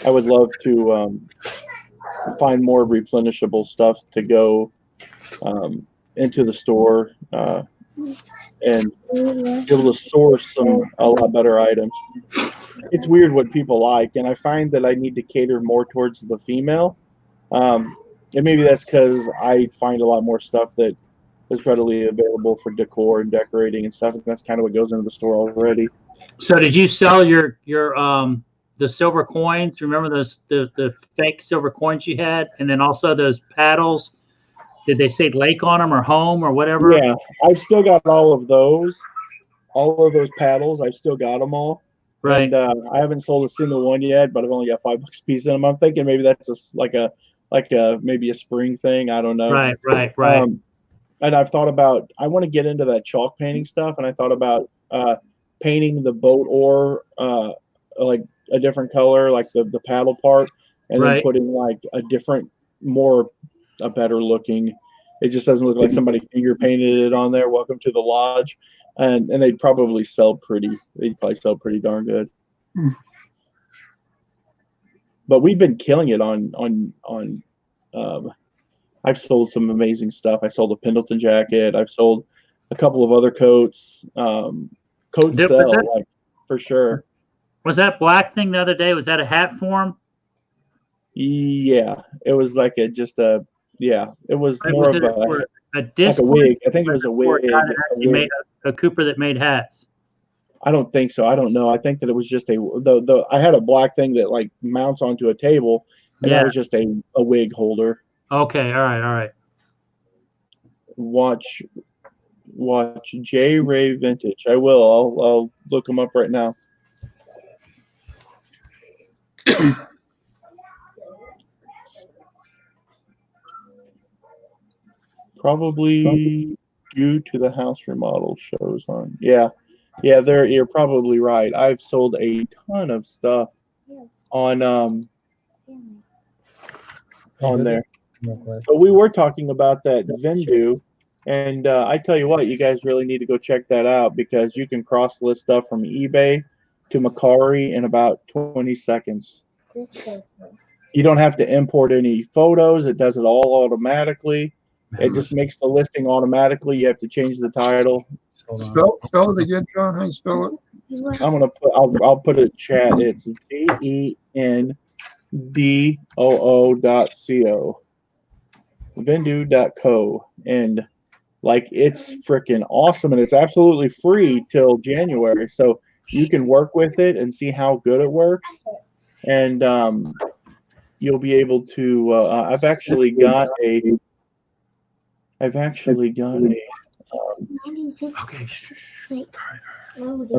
I would love to find more replenishable stuff to go into the store and be able to source a lot better items. It's weird what people like, and I find that I need to cater more towards the female. And maybe that's because I find a lot more stuff that is readily available for decor and decorating and stuff. And that's kind of what goes into the store already. So did you sell your the silver coins? Remember those the fake silver coins you had, and then also those paddles? Did they say lake on them or home or whatever? Yeah, I've still got all of those paddles. I've still got them all. Right. And I haven't sold a single one yet, but I've only got $5 a piece in them. I'm thinking maybe that's maybe a spring thing. I don't know. Right. And I've thought about, I want to get into that chalk painting stuff, and I thought about painting the boat oar like a different color, like the paddle part, and then putting like a different, a better looking. It just doesn't look like somebody finger painted it on there. Welcome to the lodge, and they'd probably sell pretty. They'd probably sell pretty darn good. But we've been killing it on. I've sold some amazing stuff. I sold a Pendleton jacket. I've sold a couple of other coats. Coats sell, like, for sure. Was that black thing the other day? Was that a hat form? Yeah, it was like it was more of a disc, like a wig. I think it was a wig. You made a Cooper that made hats. I don't think so. I don't know. I think that it was just I had a black thing that like mounts onto a table, and that was just a wig holder. Okay, all right. Watch J Ray Vintage. I will. I'll look him up right now. Probably due to the house remodel shows on. Yeah, you're probably right. I've sold a ton of stuff on there. But we were talking about that Vendu, and I tell you what, you guys really need to go check that out, because you can cross list stuff from eBay to Mercari in about 20 seconds. You don't have to import any photos. It does it all automatically. It just makes the listing automatically. You have to change the title. Spell it again, John. How you spell it? I'm gonna put. I'll put it in chat. It's vendoo.co. Vendu.co, and like it's freaking awesome, and it's absolutely free till January. So you can work with it and see how good it works, and you'll be able to. I've actually got a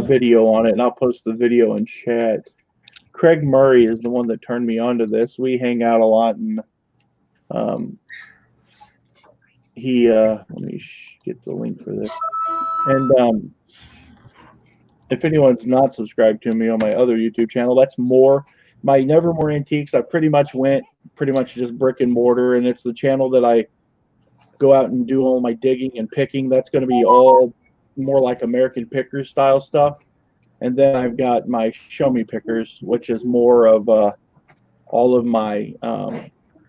video on it, and I'll post the video in chat. Craig Murray is the one that turned me onto this. We hang out a lot, and he let me get the link for this. And if anyone's not subscribed to me on my other YouTube channel, that's my Nevermore Antiques. I pretty much just brick and mortar, and it's the channel that I go out and do all my digging and picking. That's going to be all more like American Pickers style stuff. And then I've got my Show Me Pickers, which is more of all of my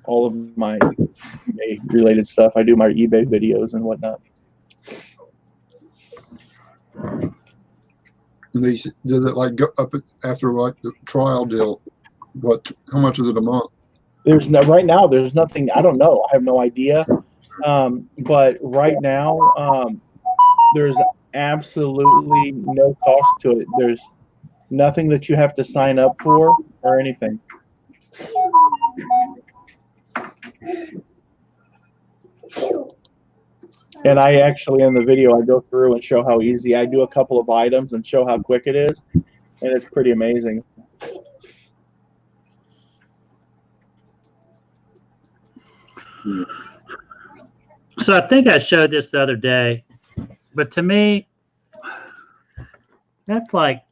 eBay related stuff. I do my eBay videos and whatnot. And they did it like go up after like the trial deal. How much is it a month? Right now there's nothing. I don't know. I have no idea. But right now, there's absolutely no cost to it. There's nothing that you have to sign up for or anything. And I actually, in the video, I go through and show how easy. I do a couple of items and show how quick it is, and it's pretty amazing. So I think I showed this the other day, but to me, that's like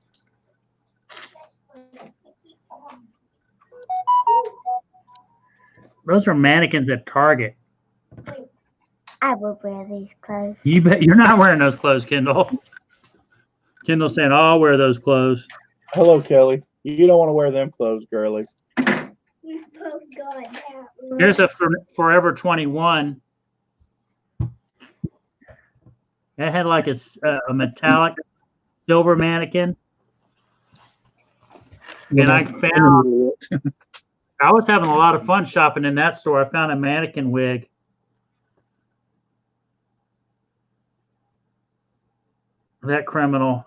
those are mannequins at Target. I will wear these clothes. You bet you're not wearing those clothes, Kendall. Kendall's saying, "Oh, I'll wear those clothes." Hello, Kelly. You don't want to wear them clothes, girly. Here's a Forever 21. That had like a metallic silver mannequin. And I was having a lot of fun shopping in that store. I found a mannequin wig. That criminal.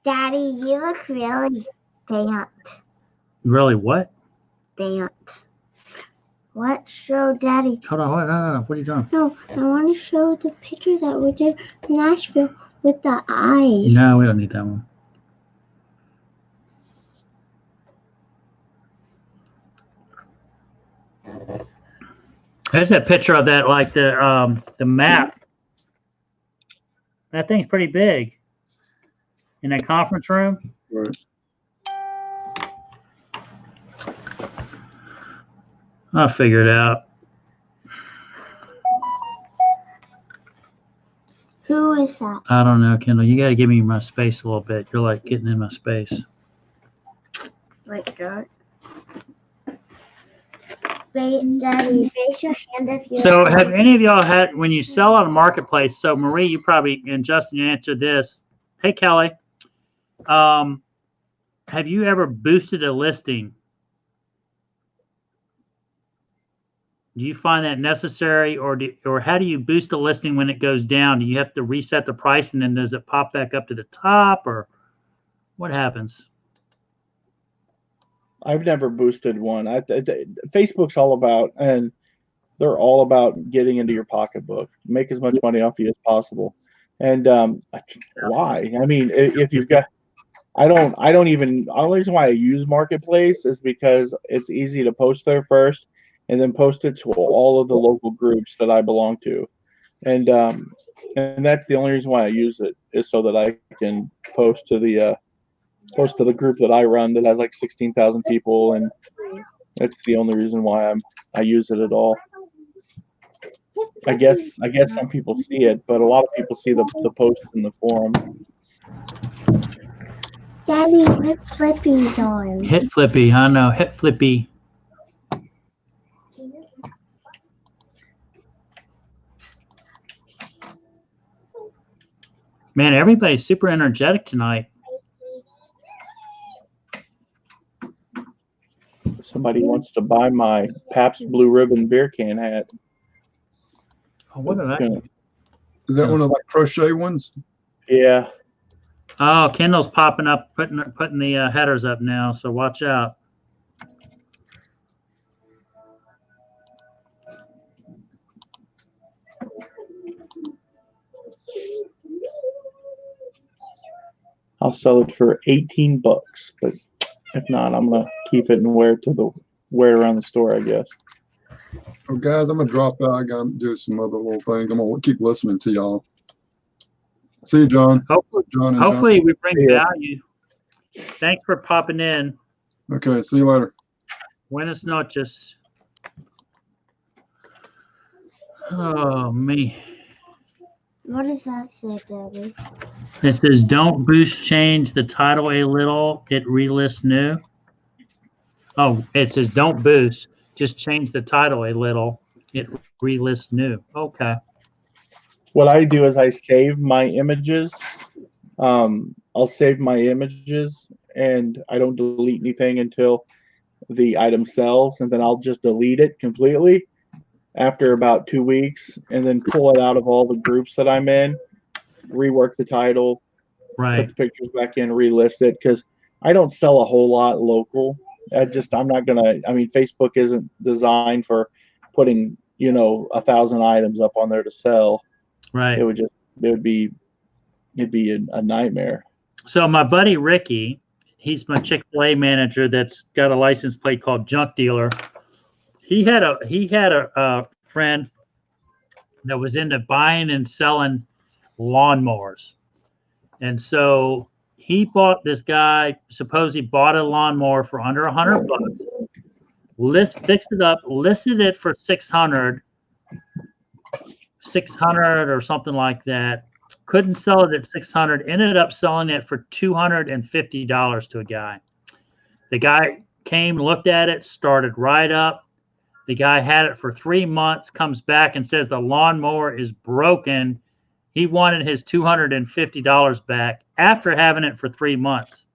Daddy, you look really damp. Really what? Damp. What? Show Daddy. Hold on, what are you doing? No, I want to show the picture that we did in Nashville with the eyes. No, we don't need that one. There's that picture of that, like the map. That thing's pretty big. In that conference room. Right. I'll figure it out. Who is that? I don't know, Kendall. You got to give me my space a little bit. You're like getting in my space. Like that. Daddy, raise your hand if you. So, have any of y'all had, when you sell on a marketplace? So, Marie, you probably, and Justin, you answered this. Hey, Kelly. Have you ever boosted a listing? Do you find that necessary, or how do you boost a listing when it goes down? Do you have to reset the price, and then does it pop back up to the top, or what happens? I've never boosted one. Facebook's all about, and they're all about getting into your pocketbook, make as much money off you as possible. And why? I mean, if you've got, I don't even. The only reason why I use Marketplace is because it's easy to post there first, and then post it to all of the local groups that I belong to, and that's the only reason why I use it, is so that I can post to the group that I run that has like 16,000 people, and that's the only reason why I use it at all. I guess some people see it, but a lot of people see the posts in the forum. Daddy, hit Flippy's on. Hit Flippy, I know. Hit Flippy. Man, everybody's super energetic tonight. Somebody wants to buy my Pabst Blue Ribbon beer can hat. Oh, what is that? Is that one of like crochet ones? Yeah. Oh, Kendall's popping up, putting the headers up now, so watch out. I'll sell it for $18, but if not, I'm gonna keep it and wear it around the store, I guess. Oh, guys, I'm gonna drop out. I gotta do some other little things. I'm gonna keep listening to y'all. See you, John. Hopefully we bring value. Thanks for popping in. Okay, see you later. Buenas noches. Oh, me. What does that say, Daddy? It says, don't boost change the title a little. It relists new. Oh, it says, don't boost. Just change the title a little. It relists new. Okay. What I do is I save my images. I'll save my images, and I don't delete anything until the item sells, and then I'll just delete it completely after about 2 weeks, and then pull it out of all the groups that I'm in, rework the title, Right. put the pictures back in, relist it, because I don't sell a whole lot local. I'm not gonna. I mean, Facebook isn't designed for putting 1,000 items up on there to sell. Right. It'd be a nightmare. So my buddy Ricky, he's my Chick-fil-A manager that's got a license plate called Junk Dealer. He had a friend that was into buying and selling lawnmowers. And so he bought this guy, suppose he bought a lawnmower for under $100, fixed it up, listed it for 600 or something like that. Couldn't sell it at 600, ended up selling it for $250 to a guy. The guy came, looked at it, started right up. The guy had it for 3 months, comes back and says the lawnmower is broken. He wanted his $250 back after having it for 3 months.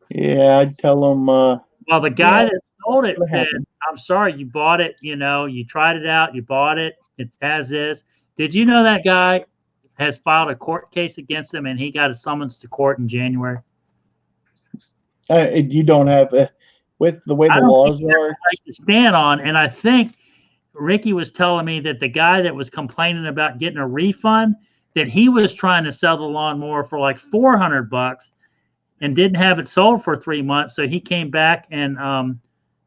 Yeah, I'd tell him. Well, the guy that sold it said, I'm sorry, you bought it, you tried it out, you bought it, it's as is. Did you know that guy has filed a court case against him and he got a summons to court in January? You don't have, with the way the laws are, like to stand on. And I think Ricky was telling me that the guy that was complaining about getting a refund, that he was trying to sell the lawnmower for like $400 and didn't have it sold for 3 months. So he came back and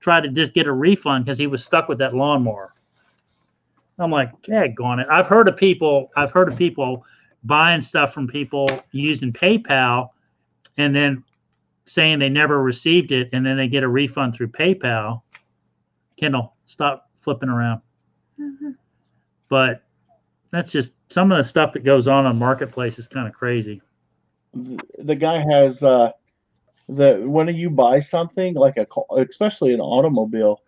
tried to just get a refund because he was stuck with that lawnmower. I'm like, daggone it. I've heard of people buying stuff from people using PayPal and then saying they never received it, and then they get a refund through PayPal. Kendall, stop flipping around. Mm-hmm. But that's just some of the stuff that goes on Marketplace is kind of crazy. The guy has when you buy something like especially an automobile,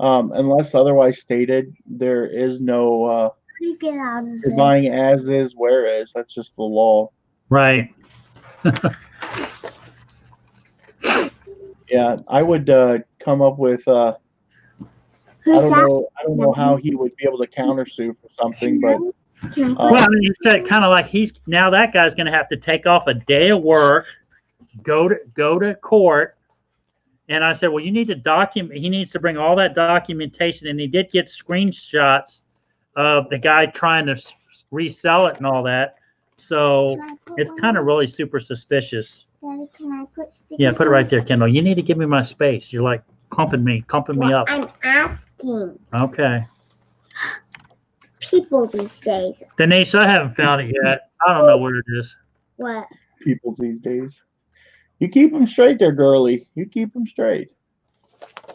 unless otherwise stated, there is no Get out of you're buying as is, where is. That's just the law. Right. Yeah, I would come up with. I don't know how he would be able to countersue for something, but Well, I mean, it's kind of like now that guy's going to have to take off a day of work, go to court. And I said, well, you need to document. He needs to bring all that documentation, and he did get screenshots of the guy trying to resell it and all that. So it's kind of really super suspicious. Daddy, can I put stickers? Yeah, put it right there, Kendall. You need to give me my space. You're like clumping me up. I'm asking Okay. people these days. Denise, I haven't found it yet. I don't know where it is. What? people these days. You keep them straight there, girly. You keep them straight.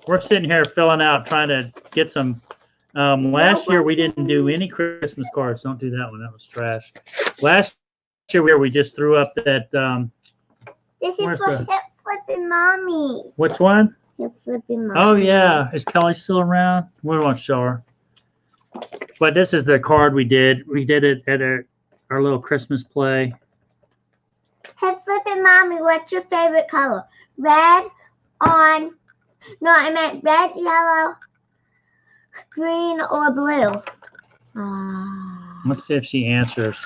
We're sitting here filling out, trying to get some. Last year we didn't do any Christmas cards. Don't do that one. That was trash. Last year we just threw up that. This is Where's for the- Hip Flipping Mommy. Which one? Hip Flipping Mommy. Oh yeah, is Kelly still around? We won't show her. But this is the card we did. We did it at our little Christmas play. Hip Flipping Mommy, what's your favorite color? Red, on. No, I meant red, yellow, green, or blue. Let's see if she answers.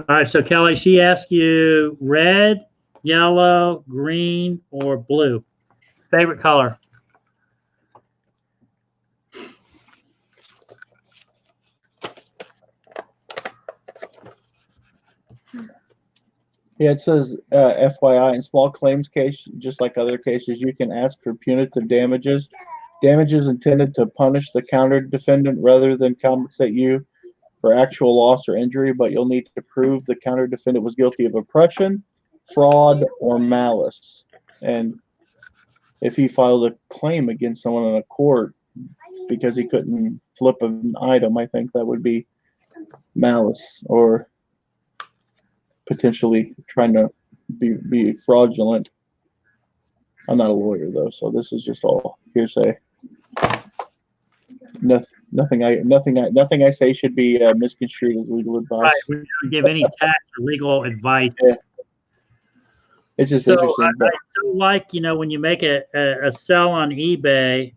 All right, so Kelly, she asked you red, yellow, green, or blue. Favorite color? Yeah, it says FYI, in small claims case, just like other cases, you can ask for punitive damages. Damages intended to punish the counter defendant rather than compensate you for actual loss or injury, but you'll need to prove the counter defendant was guilty of oppression, fraud, or malice. And if he filed a claim against someone in a court because he couldn't flip an item, I think that would be malice or potentially trying to be fraudulent. I'm not a lawyer though, so this is just all hearsay. Nothing I say should be misconstrued as legal advice. Right, we don't give any tax or legal advice. Yeah. It's just So interesting. I But still like, when you make a sell on eBay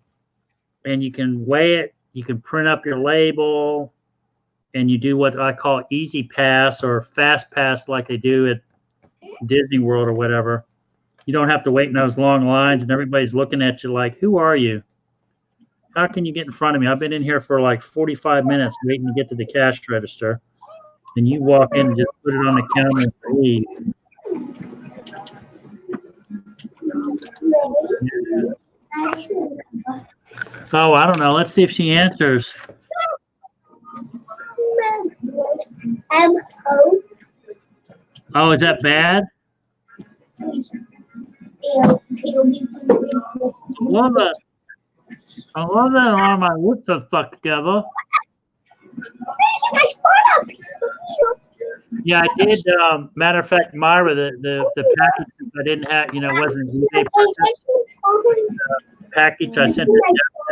and you can weigh it, you can print up your label, and you do what I call Easy Pass or Fast Pass like they do at Disney World or whatever. You don't have to wait in those long lines and everybody's looking at you like, who are you? How can you get in front of me? I've been in here for like 45 minutes waiting to get to the cash register. And you walk in and just put it on the counter and leave. Oh, I don't know. Let's see if she answers. M-O. Oh, is that bad? I love that on my what the fuck together. Yeah, I did. Matter of fact, Myra, the package I didn't have, wasn't an eBay package I sent.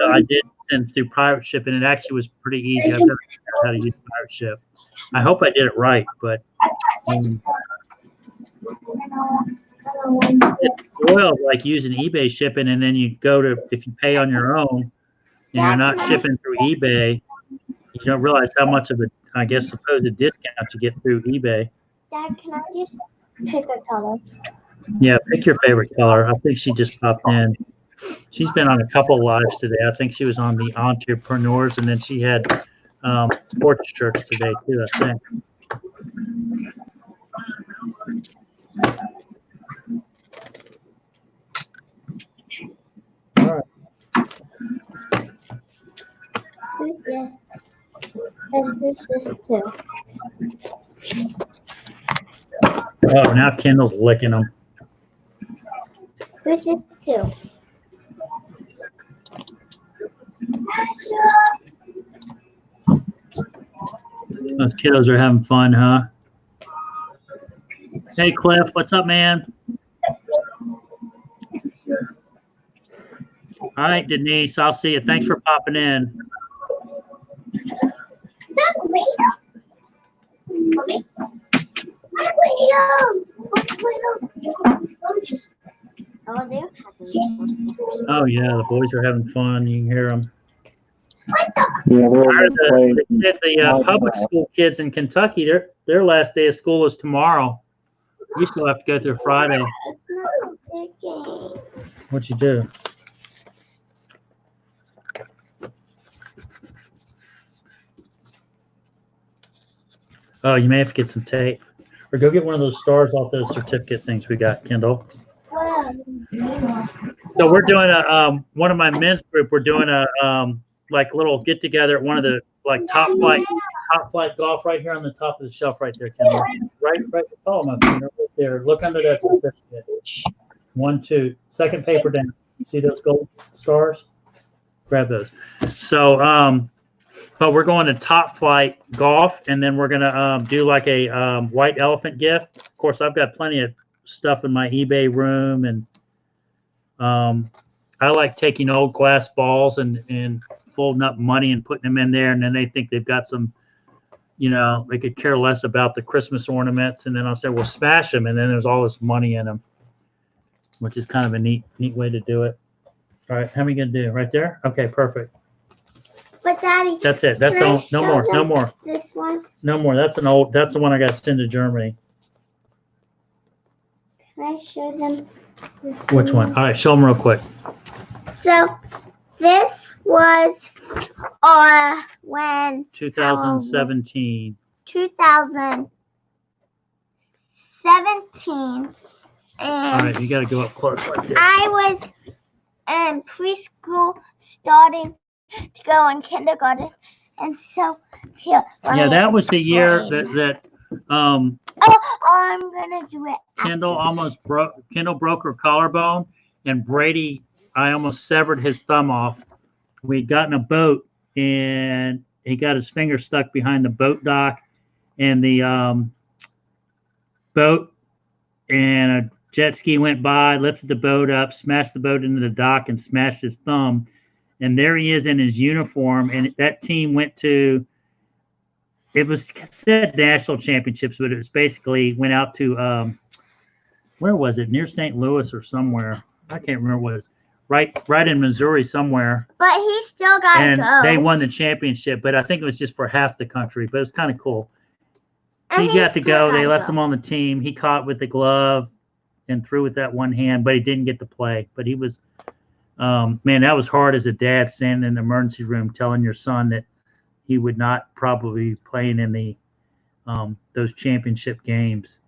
I did send through pirate ship, and it actually was pretty easy. I've never figured out how to use pirate ship. I hope I did it right, but it's spoiled like using eBay shipping, and then you go to if you pay on your own, and you're not shipping through eBay, you don't realize how much of a, I guess, supposed discount you get through eBay. Dad, can I just pick a color? Yeah, pick your favorite color. I think she just popped in. She's been on a couple lives today. I think she was on the Entrepreneurs, and then she had Porch Church today too, I think. All right. Who's this? And who's this too? Oh, now Kendall's licking them. Who's this too? Those kiddos are having fun, huh? Hey, Cliff, what's up, man? All right, Denise, I'll see you. Thanks for popping in. Oh, yeah, the boys are having fun. You can hear them. yeah, The public school kids in Kentucky, their last day of school is tomorrow. You still have to go through Friday. What'd you do? Oh, you may have to get some tape. Or go get one of those stars off those certificate things we got, Kendall. So we're doing one of my men's group, we're doing a like little get together at one of the like top flight golf right here on the top of the shelf right there, Kendall. Right, oh my finger right there. Look under that certificate. 1, 2, second paper down. See those gold stars? Grab those. So but we're going to Top Flight Golf, and then we're gonna do like a white elephant gift. Of course, I've got plenty of stuff in my eBay room, and I like taking old glass balls and folding up money and putting them in there, and then they think they've got some, they could care less about the Christmas ornaments, and then I'll say, well, smash them, and then there's all this money in them, which is kind of a neat way to do it. All right, how are we gonna do? Right there? Okay, perfect. But Daddy, That's it. That's all. No more. this one. No more. That's the one I got sent to Germany. Can I show them this Which one? All right, show them real quick. So this was when 2017. 2017, All and right, you got to go up close like this. I was in preschool starting to go in kindergarten, and so here. Yeah, that was the year that Oh, I'm gonna do it. Kendall broke her collarbone, and Brady, I almost severed his thumb off. We'd gotten a boat, and he got his finger stuck behind the boat dock, and the boat and a jet ski went by, lifted the boat up, smashed the boat into the dock, and smashed his thumb. And there he is in his uniform, and that team went to, it was said national championships, but it was basically went out to where was it? Near St. Louis or somewhere. I can't remember what it was. Right in Missouri somewhere. But he still got to And go. they won the championship, but I think it was just for half the country, but it was kind of cool. And He got to still go. They gotta left go. him on the team. He caught with the glove and threw with that one hand, but he didn't get to play. But he was, man, that was hard as a dad standing in the emergency room telling your son that he would not probably be playing in the those championship games.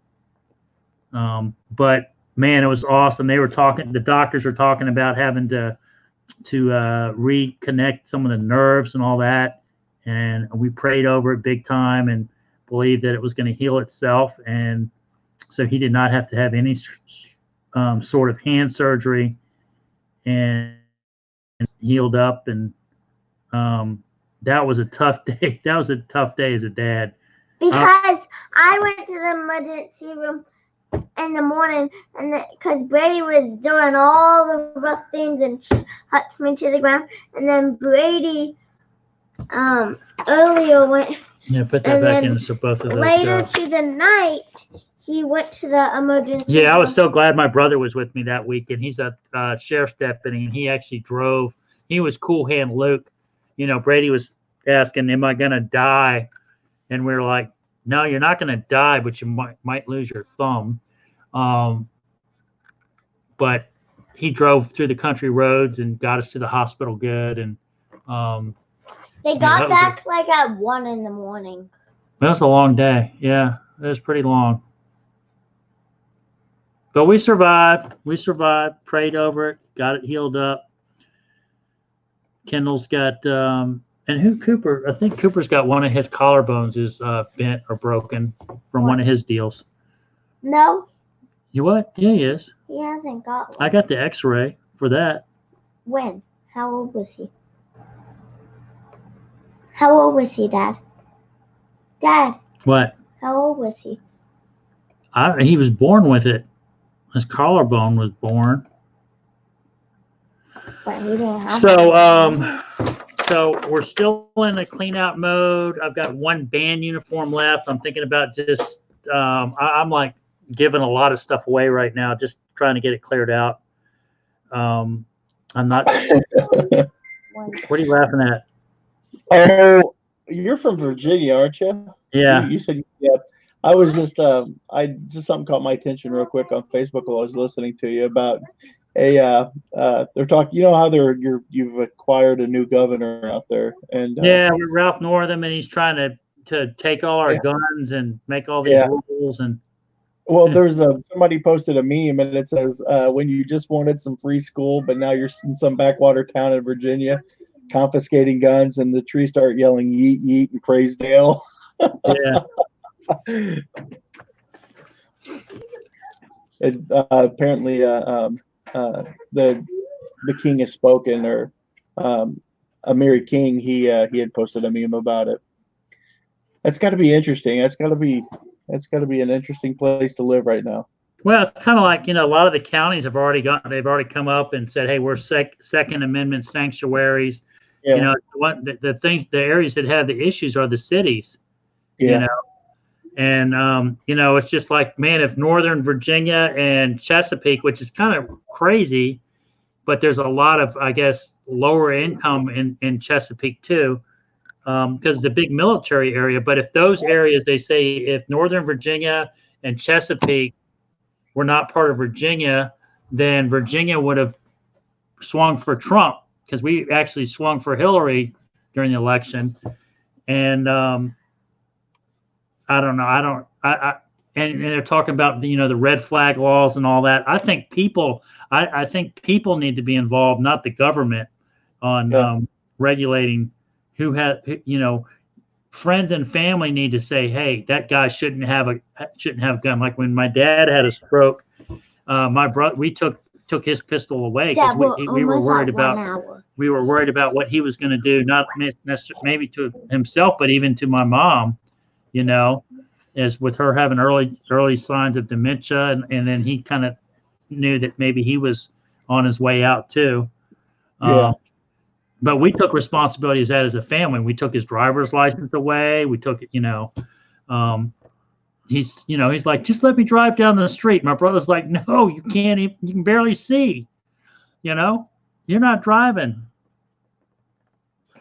But man, it was awesome. They were talking. The doctors were talking about having to reconnect some of the nerves and all that, and we prayed over it big time and believed that it was going to heal itself, and so he did not have to have any sort of hand surgery, and healed up. And that was a tough day. That was a tough day as a dad. Because I went to the emergency room in the morning, and because Brady was doing all the rough things and touched me to the ground, and then Brady earlier went. Yeah, put that And back then in so both of those Later go. to the night, he went to the emergency Yeah, I room. was so glad my brother was with me that weekend. He's a sheriff's deputy, and he actually drove. He was cool hand Luke. You know, Brady was asking, "Am I gonna die?" And we were like, "No, you're not gonna die, but you might lose your thumb." But he drove through the country roads and got us to the hospital good. And They that got was back like at 1 in the morning. that was a long day. Yeah, it was pretty long. But we survived. We survived. Prayed over it. Got it healed up. Kendall's got and Cooper? I think Cooper's got one of his collarbones is bent or broken from one of his deals. No, You what? Yeah, he is. he hasn't got one. I got the X-ray for that. When? How old was he? How old was he, Dad? Dad, What? how old was he? He was born with it. His collarbone was born. But he didn't have So we're still in the clean out mode. I've got one band uniform left. I'm thinking about just I'm like giving a lot of stuff away right now, just trying to get it cleared out. I'm not. one. What are you laughing at? Oh, you're from Virginia, aren't you? Yeah. You said, yeah. I was just something caught my attention real quick on Facebook while I was listening to you about they're talking. You know how you've acquired a new governor out there, and Yeah, with Ralph Northam, and he's trying to take all our guns and make all these rules. And well, there's somebody posted a meme and it says when you just wanted some free school, but now you're in some backwater town in Virginia, confiscating guns, and the trees start yelling "yeet yeet" and "praise Dale." yeah, And apparently, the king has spoken, or Amiri King. He had posted a meme about it. That's got to be interesting. That's got to be an interesting place to live right now. well, it's kind of like, a lot of the counties they've already come up and said, hey, we're Second Amendment sanctuaries. Yeah. The areas that have the issues are the cities. Yeah. And it's just like, man, if Northern Virginia and Chesapeake, which is kind of crazy, but there's a lot of, I guess, lower income in Chesapeake too, because it's a big military area. But if those areas, they say, if Northern Virginia and Chesapeake were not part of Virginia, then Virginia would have swung for Trump, because we actually swung for Hillary during the election. And I don't know. And they're talking about the red flag laws and all that. I think people need to be involved, not the government, on regulating who has. Friends and family need to say, hey, that guy shouldn't have a gun. Like when my dad had a stroke, my brother, we took his pistol away because we were worried about what he was going to do, not necessarily maybe to himself, but even to my mom. As with her having early signs of dementia, and then he kind of knew that maybe he was on his way out too. But we took responsibility as a family. We took his driver's license away. We took he's like, just let me drive down the street. My brother's like, no, you can't even, you can barely see, you're not driving.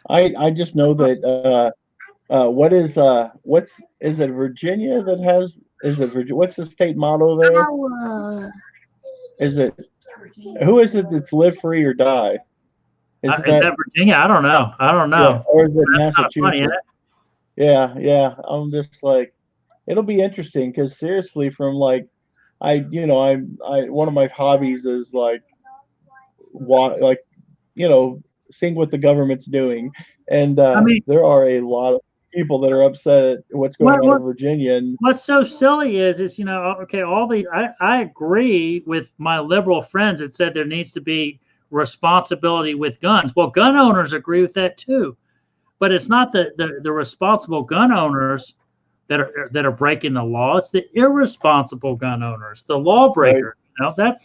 I just know that is it Virginia that has, what's the state motto there? Is it, who is it that's live free or die? Is that Virginia? I don't know. Yeah, or is it That's Massachusetts? funny, isn't it? Yeah. I'm just like, it'll be interesting because seriously, from like, one of my hobbies is like, seeing what the government's doing, and there are a lot of people that are upset at what's going on in Virginia. And what's so silly is okay, I agree with my liberal friends that said there needs to be responsibility with guns. Well, gun owners agree with that too, but it's not the responsible gun owners that are breaking the law. It's the irresponsible gun owners, the lawbreakers. Right.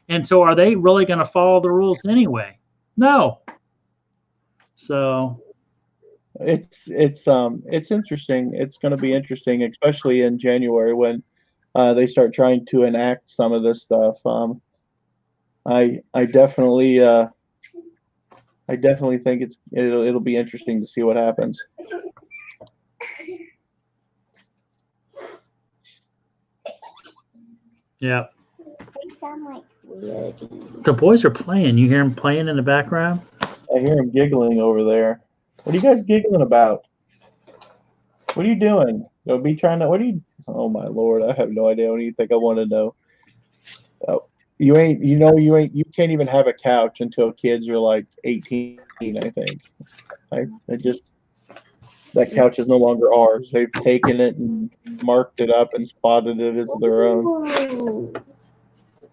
And so are they really going to follow the rules anyway? No. So it's interesting. It's going to be interesting, especially in January when they start trying to enact some of this stuff. I definitely think it'll be interesting to see what happens. Yeah. They sound like weird. The boys are playing. You hear them playing in the background? I hear them giggling over there. What are you guys giggling about? What are you doing? What are you? Oh my Lord, I have no idea. What do you think I want to know? Oh, you can't even have a couch until kids are like 18, I think. That couch is no longer ours. They've taken it and marked it up and spotted it as their own.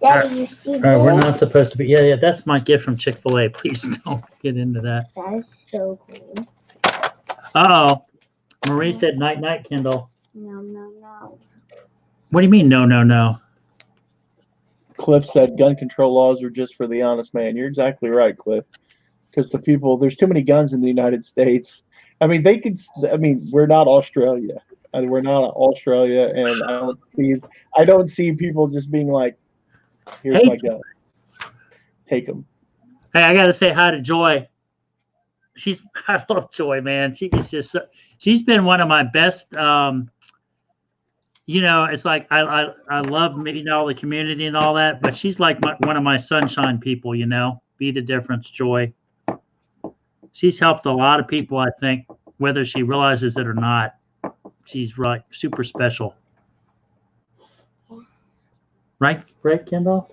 Daddy, you see this? We're not supposed to be. Yeah, that's my gift from Chick-fil-A. Please don't get into that. That is so cool. Uh-oh. Marie said night, night, Kendall. No. What do you mean, no? Cliff said gun control laws are just for the honest man. You're exactly right, Cliff. Because there's too many guns in the United States. I mean, we're not Australia. We're not Australia, and I don't see people just being like, here's my gun. Take them. Hey, I got to say hi to Joy. I love Joy, man. She's been one of my best. It's like I love meeting all the community and all that, but she's like one of my sunshine people. Be the difference, Joy. She's helped a lot of people, I think, whether she realizes it or not. She's like super special. Right, Kendall?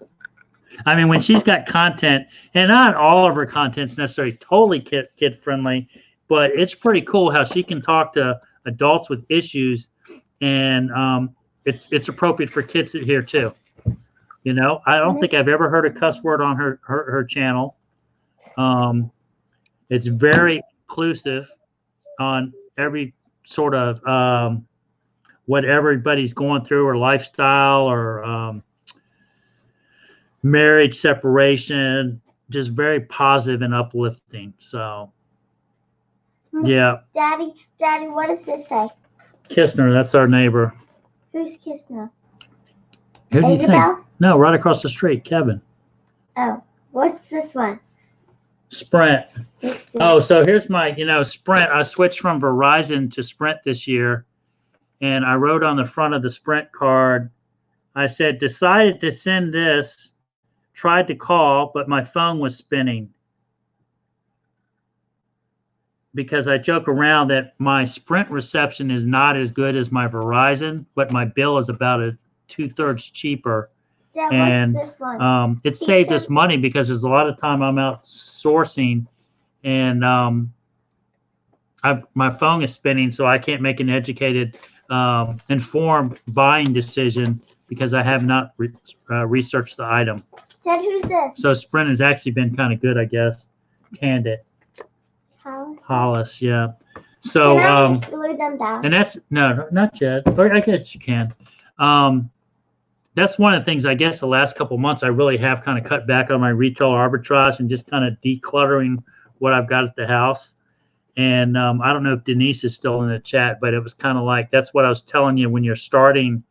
I mean, when she's got content, and not all of her content's necessarily totally kid friendly, but it's pretty cool how she can talk to adults with issues, and it's appropriate for kids to hear too. I don't think I've ever heard a cuss word on her channel. It's very inclusive on every sort of what everybody's going through, or lifestyle, or marriage, separation, just very positive and uplifting. So, yeah. Daddy, what does this say? Kistner, that's our neighbor. Who's Kistner? Who do you Isabel? think? No, right across the street, Kevin. Oh, what's this one? Sprint. Oh, so here's my, Sprint. I switched from Verizon to Sprint this year, and I wrote on the front of the Sprint card, I said, decided to send this, tried to call, but my phone was spinning. Because I joke around that my Sprint reception is not as good as my Verizon, but my bill is about 2/3 cheaper. Dad, And what's this one? it saved us money because there's a lot of time I'm out sourcing, and my phone is spinning, so I can't make an educated, informed buying decision because I have not researched the item. Dad, who's this? So Sprint has actually been kind of good, I guess. Canned it. Hollis, yeah. So Can I glue them down? and that's no, not yet. Or I guess you can. That's one of the things, I guess, the last couple of months I really have kind of cut back on my retail arbitrage and just kind of decluttering what I've got at the house. And I don't know if Denise is still in the chat, but it was kind of like that's what I was telling you when you're starting.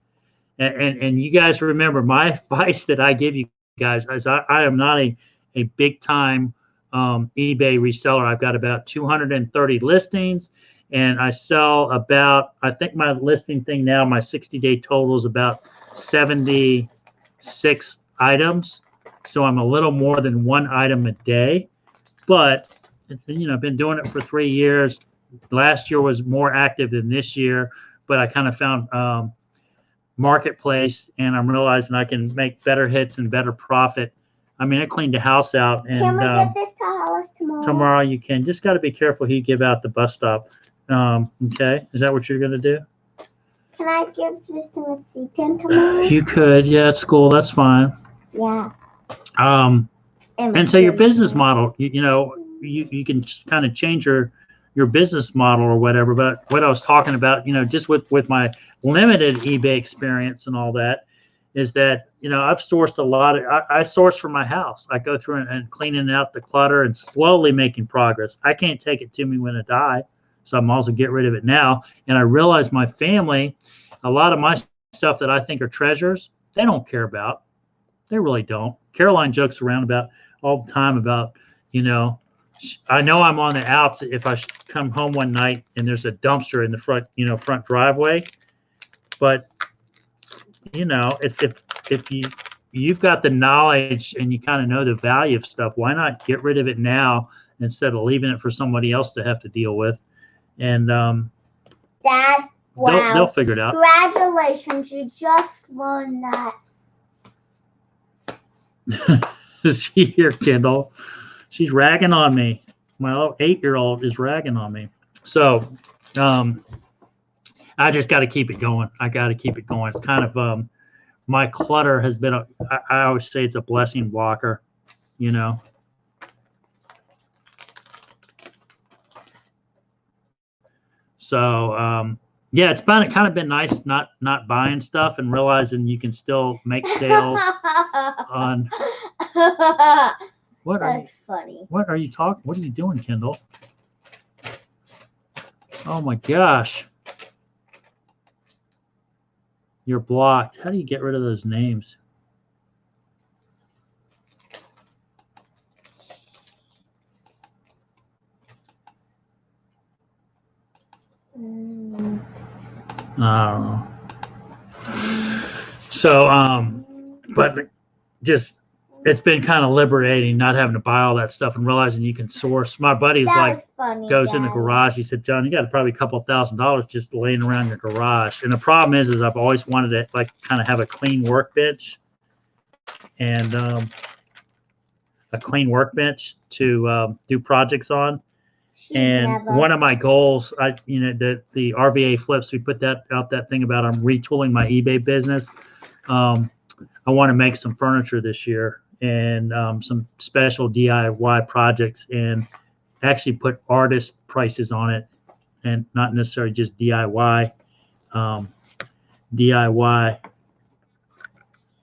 And you guys remember my advice that I give you guys is I am not a big time eBay reseller. I've got about 230 listings, and I sell about, I think my listing thing now, my 60-day total is about 76 items. So I'm a little more than one item a day, but it's been, I've been doing it for 3 years. Last year was more active than this year, but I kind of found marketplace, and I'm realizing I can make better hits and better profit. I mean, I cleaned the house out, and Can we get this to Hollis tomorrow? tomorrow you can. Just got to be careful who you give out the bus stop. Okay, is that what you're going to do? Can I give this to Miss Seaton tomorrow? You could, yeah, at school, that's fine. Yeah. And so your business model, you can kind of change your business model or whatever. But what I was talking about, just with my limited eBay experience and all that, is that I've sourced a lot of. I source for my house. I go through and cleaning out the clutter and slowly making progress. I can't take it to me when I die, so I'm also get rid of it now. And I realize my family, a lot of my stuff that I think are treasures, they don't care about. They really don't. Caroline jokes around about all the time about, I know I'm on the outs if I come home one night and there's a dumpster in the front, front driveway. But, if you've got the knowledge and you kind of know the value of stuff, why not get rid of it now instead of leaving it for somebody else to have to deal with? And Dad, wow. They'll figure it out. Congratulations, you just learned that. See here, Kendall. She's ragging on me. My 8-year-old is ragging on me. So I just got to keep it going. I got to keep it going. It's kind of my clutter has been I always say it's a blessing blocker, So yeah, it's kind of been nice not buying stuff and realizing you can still make sales on. That's funny. What are you talking? What are you doing, Kendall? Oh my gosh. You're blocked. How do you get rid of those names? I don't know. So, but just, it's been kind of liberating not having to buy all that stuff and realizing you can source. My buddy's goes in the garage. He said, John, you got probably a couple $1,000 just laying around your garage. And the problem is I've always wanted to kind of have a clean workbench and a clean workbench to do projects on. And one of my goals, the RVA Flips, we put that thing about I'm retooling my eBay business. I want to make some furniture this year and some special DIY projects and actually put artist prices on it and not necessarily just DIY. DIY.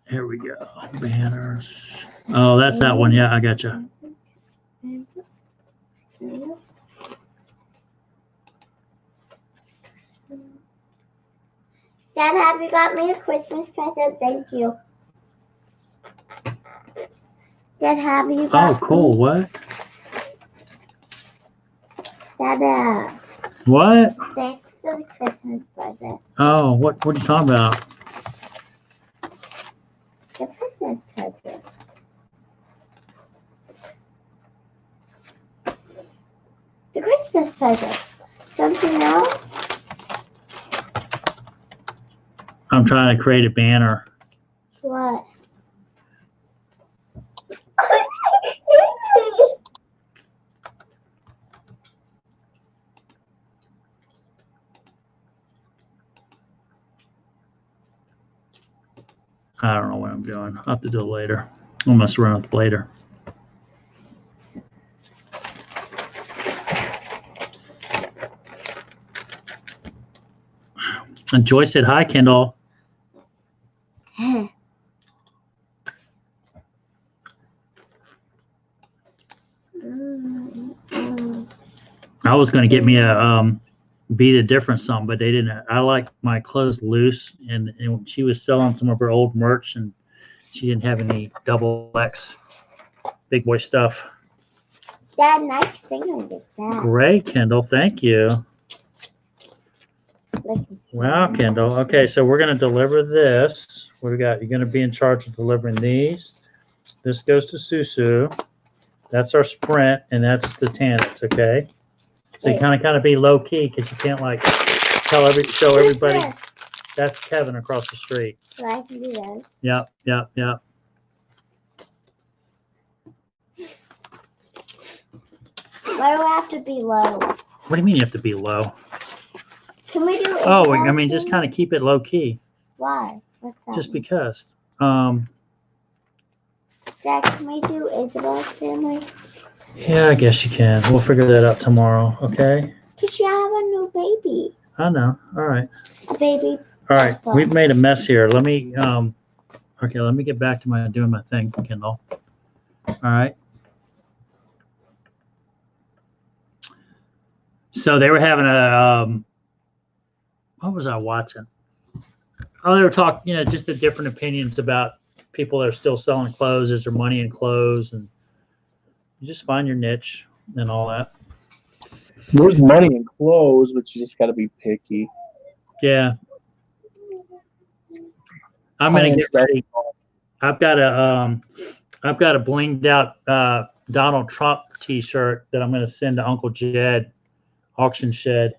Here we go. Banners. Oh, that's that one. Yeah, I gotcha. Dad, have you got me a Christmas present? Thank you. Dad, have you got Oh, cool. me? What? Dada. What? Thanks for the Christmas present. Oh, what are you talking about? The Christmas present. The Christmas present. Don't you know? I'm trying to create a banner. What? I don't know what I'm doing. I'll have to do it later. I'll mess around with it later. And Joyce said, hi, Kendall. I was going to get me a Beat a Different something, but they didn't. I like my clothes loose, and she was selling some of her old merch, and she didn't have any double X big boy stuff. Dad, nice finger with that. Great, Kendall. Thank you. Wow, Kendall. Okay, so we're going to deliver this. What do we got? You're going to be in charge of delivering these. This goes to Susu. That's our Sprint, and that's the Tannets, okay? So you kind of be low key because you can't like show everybody. That's Kevin across the street. So I can do those. Yep. Why do I have to be low? What do you mean you have to be low? Can we do it? Oh, I mean just kind of keep it low key. Why? What's that? Just because. Dad, can we do Isabel's family? Yeah, I guess you can. We'll figure that out tomorrow, okay? Because you have a new baby. I know. All right. A baby. All right. We've made a mess here. Let me okay, let me get back to doing my thing, Kendall. All right. So they were having a what was I watching? Oh, they were talking, just the different opinions about people that are still selling clothes. Is there money in clothes? And you just find your niche and all that. There's money in clothes, but you just got to be picky. Yeah. I'm gonna get ready. I've got a blinged out Donald Trump T-shirt that I'm gonna send to Uncle Jed, Auction Shed,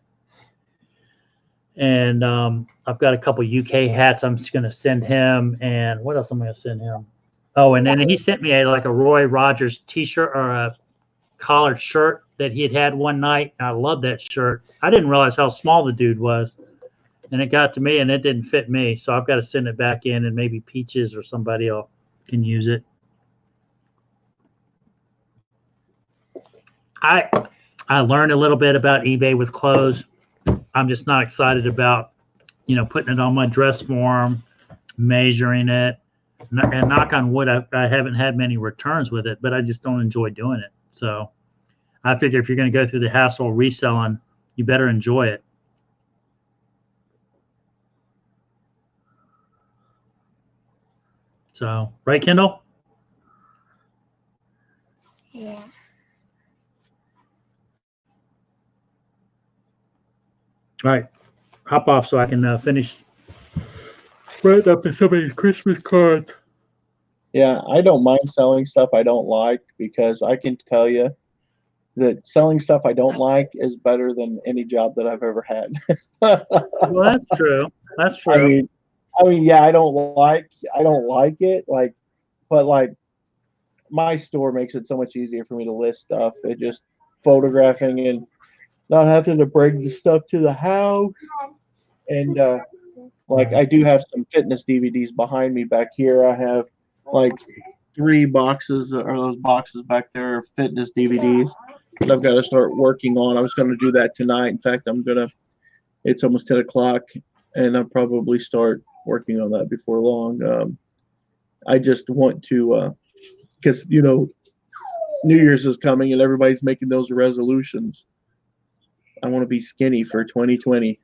and I've got a couple UK hats I'm just gonna send him. And what else am I gonna send him? Oh, and then he sent me a Roy Rogers T-shirt or a collared shirt that he had one night. And I love that shirt. I didn't realize how small the dude was. And it got to me, and it didn't fit me. So I've got to send it back in, and maybe Peaches or somebody else can use it. I learned a little bit about eBay with clothes. I'm just not excited about, putting it on my dress form, measuring it. And knock on wood, I haven't had many returns with it, but I just don't enjoy doing it. So I figure if you're going to go through the hassle of reselling, you better enjoy it. So, right, Kendall? Yeah. All right. Hop off so I can finish writing up somebody's Christmas cards. Yeah, I don't mind selling stuff I don't like because I can tell you that selling stuff I don't like is better than any job that I've ever had. Well, that's true. That's true. I mean, yeah, I don't like it, but my store makes it so much easier for me to list stuff. It just photographing and not having to bring the stuff to the house. And I do have some fitness DVDs behind me back here. I have 3 boxes, or those boxes back there are fitness DVDs that I've got to start working on. I was going to do that tonight. In fact, it's almost 10 o'clock, and I'll probably start working on that before long. I just want to, because, New Year's is coming and everybody's making those resolutions. I want to be skinny for 2020.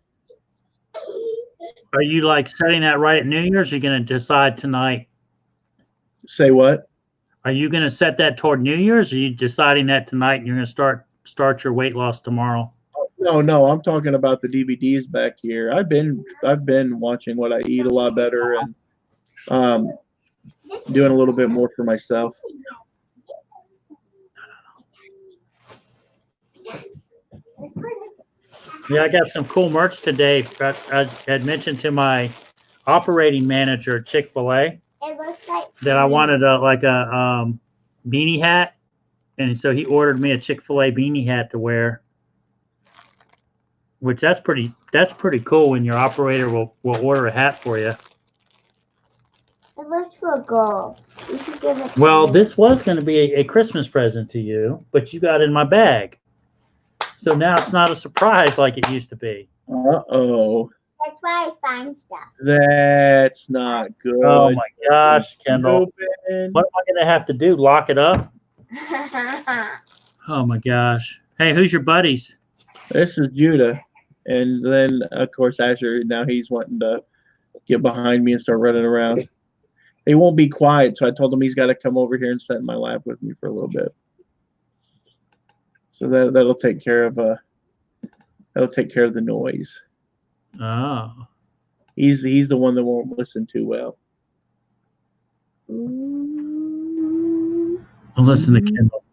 Are you setting that right at New Year's? Or are you going to decide tonight? Say what? Are you going to set that toward New Year's? Or are you deciding that tonight and you're going to start your weight loss tomorrow? No, I'm talking about the DVDs back here. I've been watching what I eat a lot better and doing a little bit more for myself. Yeah, I got some cool merch today. I had mentioned to my operating manager at Chick-fil-A that I wanted a beanie hat, and so he ordered me a Chick-fil-A beanie hat to wear. Which that's pretty cool when your operator will order a hat for you. It looks for a goal. You should give it to Well, me. this was going to be a Christmas present to you, but you got it in my bag. So now it's not a surprise like it used to be. Uh-oh. That's why I find stuff. That's not good. Oh my gosh, Kendall. What am I going to have to do? Lock it up? Oh my gosh. Hey, who's your buddies? This is Judah, and then of course Asher. Now he's wanting to get behind me and start running around. He won't be quiet, so I told him he's got to come over here and sit in my lap with me for a little bit. So that'll take care of the noise. Oh. He's the one that won't listen too well. I'll listen to Kendall.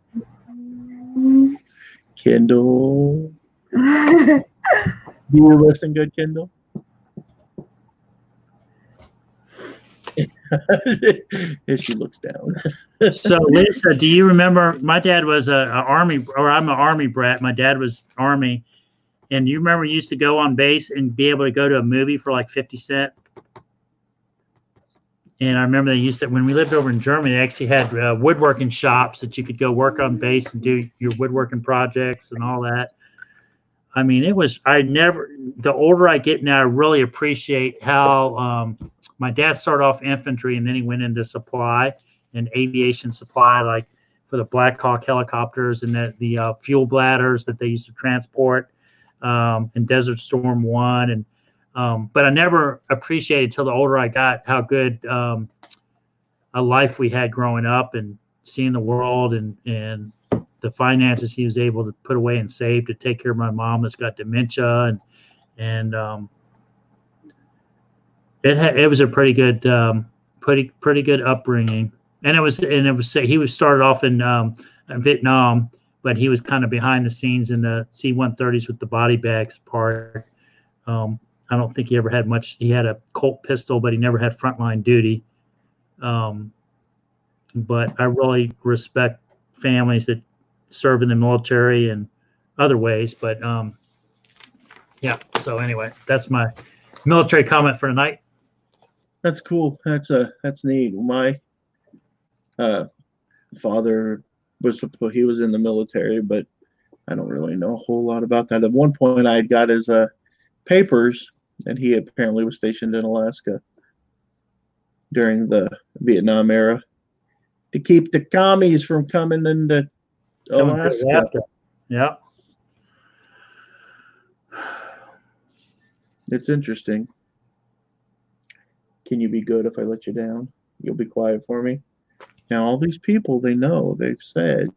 Kendall. Do you listen good, Kendall? She looks down. So Lisa, do you remember my dad was a Army, or I'm an Army brat. My dad was Army. And you remember you used to go on base and be able to go to a movie for like 50 cents? And I remember they used to, when we lived over in Germany, they actually had woodworking shops that you could go work on base and do your woodworking projects and all that. I mean, the older I get now, I really appreciate how my dad started off infantry and then he went into supply and aviation supply, like for the Black Hawk helicopters and the fuel bladders that they used to transport in Desert Storm 1. And but I never appreciated till the older I got how good a life we had growing up and seeing the world and the finances he was able to put away and save to take care of my mom that's got dementia and it was a pretty good upbringing. And it was he was started off in Vietnam, but he was kind of behind the scenes in the C-130s with the body bags part. I don't think he ever had much. He had a Colt pistol, but he never had frontline duty. But I really respect families that serve in the military and other ways. But yeah. So anyway, that's my military comment for tonight. That's cool. That's neat. My father he was in the military, but I don't really know a whole lot about that. At one point, I had got his papers, and he apparently was stationed in Alaska during the Vietnam era to keep the commies from coming into Alaska. Yeah. It's interesting. Can you be good if I let you down? You'll be quiet for me? Now, all these people, they've said,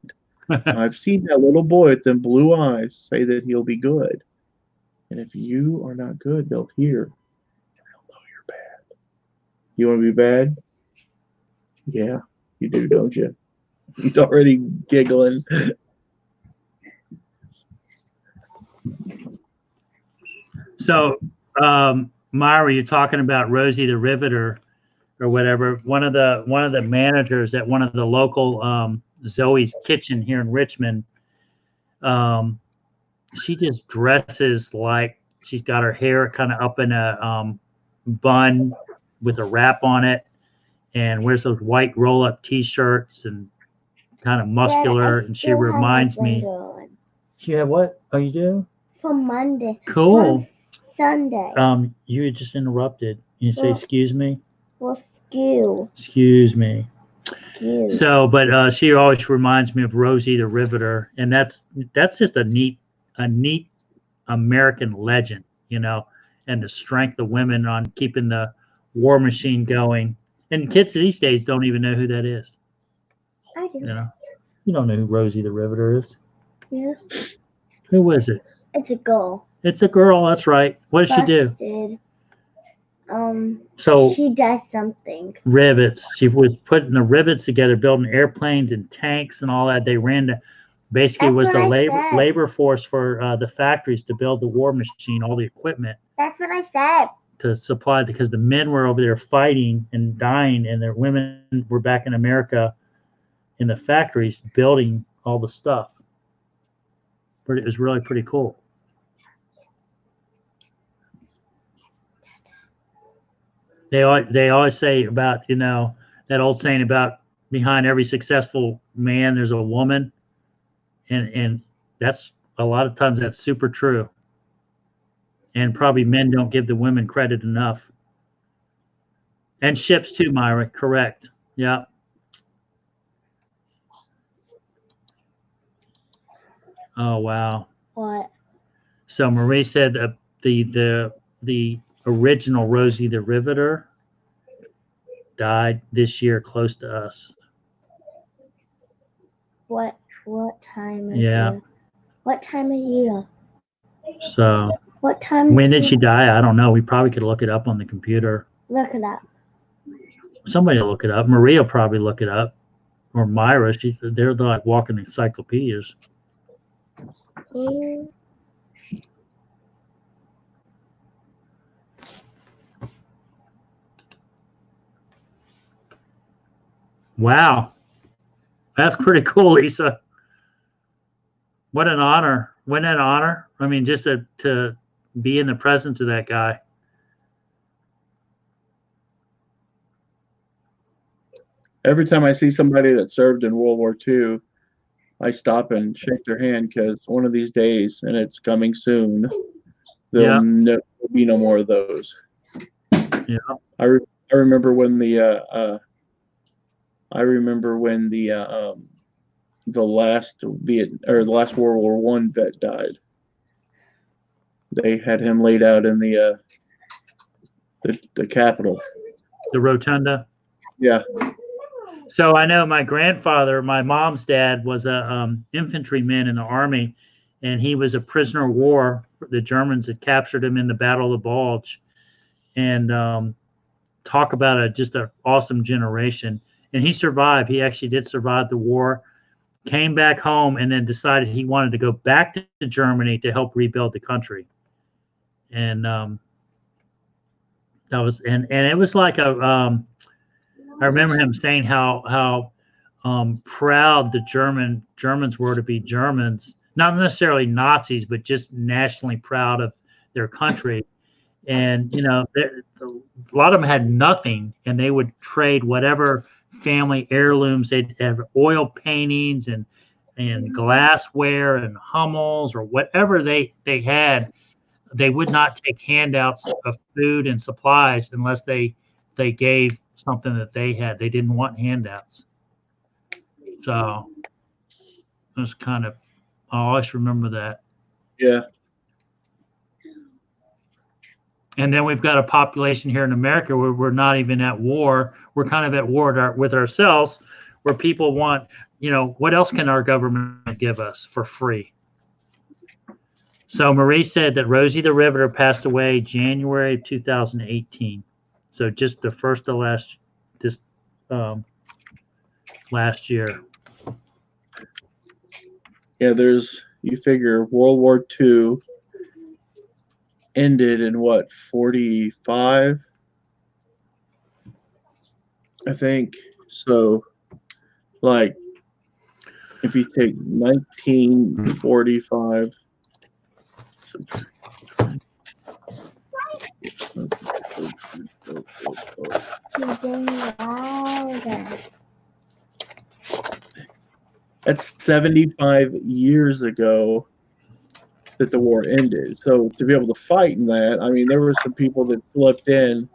I've seen that little boy with them blue eyes say that he'll be good. And if you are not good, they'll hear and they'll know you're bad. You want to be bad? Yeah, you do, don't you? He's already giggling. So, Myra, you're talking about Rosie the Riveter or whatever. One of the managers at one of the local Zoe's Kitchen here in Richmond, she just dresses like she's got her hair kind of up in a bun with a wrap on it and wears those white roll-up T-shirts and kind of muscular. And she reminds me. You have what? Oh, you do? For Monday. Cool. Sunday. You just interrupted. You say, excuse me? Well, skew. Excuse me. Skew. So, but she always reminds me of Rosie the Riveter. And that's just a neat American legend, you know, and the strength of women on keeping the war machine going. And kids these days don't even know who that is. I do. You know, you don't know who Rosie the Riveter is. Yeah. Who is it? It's a girl. It's a girl. That's right. What does she do? So she does something. Rivets. She was putting the rivets together, building airplanes and tanks and all that. They ran the basically was the labor force for the factories to build the war machine, all the equipment. That's what I said. To supply, because the men were over there fighting and dying, and their women were back in America in the factories building all the stuff. But it was really pretty cool. They always say about, you know, that old saying about behind every successful man there's a woman, and that's a lot of times that's super true. And probably men don't give the women credit enough. And ships too, Myra. Correct. Yeah. Oh, wow. What? So Marie said the original Rosie the Riveter died this year close to us. What time of Yeah. year? What time of year? So What time? when did she die? I don't know. We probably could look it up on the computer. Look it up. Somebody will look it up. Maria will probably look it up. Or Myra. They're like walking encyclopedias. Mm. Wow. That's pretty cool, Lisa. What an honor. What an honor. I mean, just to be in the presence of that guy. Every time I see somebody that served in World War II, I stop and shake their hand because one of these days, and it's coming soon, there'll be no more of those. Yeah. I remember when the last World War I vet died. They had him laid out in the Capitol. The rotunda. Yeah. So I know my grandfather, my mom's dad, was a infantryman in the army, and he was a prisoner of war. The Germans had captured him in the Battle of the Bulge, and talk about just an awesome generation. And he survived. He actually did survive the war, came back home, and then decided he wanted to go back to Germany to help rebuild the country. And that was and it was like a I remember him saying how proud the Germans were to be Germans, not necessarily Nazis, but just nationally proud of their country. And a lot of them had nothing, and they would trade whatever family heirlooms. They'd have oil paintings and glassware and Hummels or whatever they had. They would not take handouts of food and supplies unless they gave something that they had. They didn't want handouts. So it was I always remember that. Yeah. And then we've got a population here in America where we're not even at war. We're kind of at war with ourselves, where people want, what else can our government give us for free? So Marie said that Rosie the Riveter passed away January 2018. So just the first of last year. Yeah, you figure World War II ended in what, 45? I think. So, like, if you take 1945. That's 75 years ago that the war ended. So to be able to fight in that, I mean, there were some people that slipped in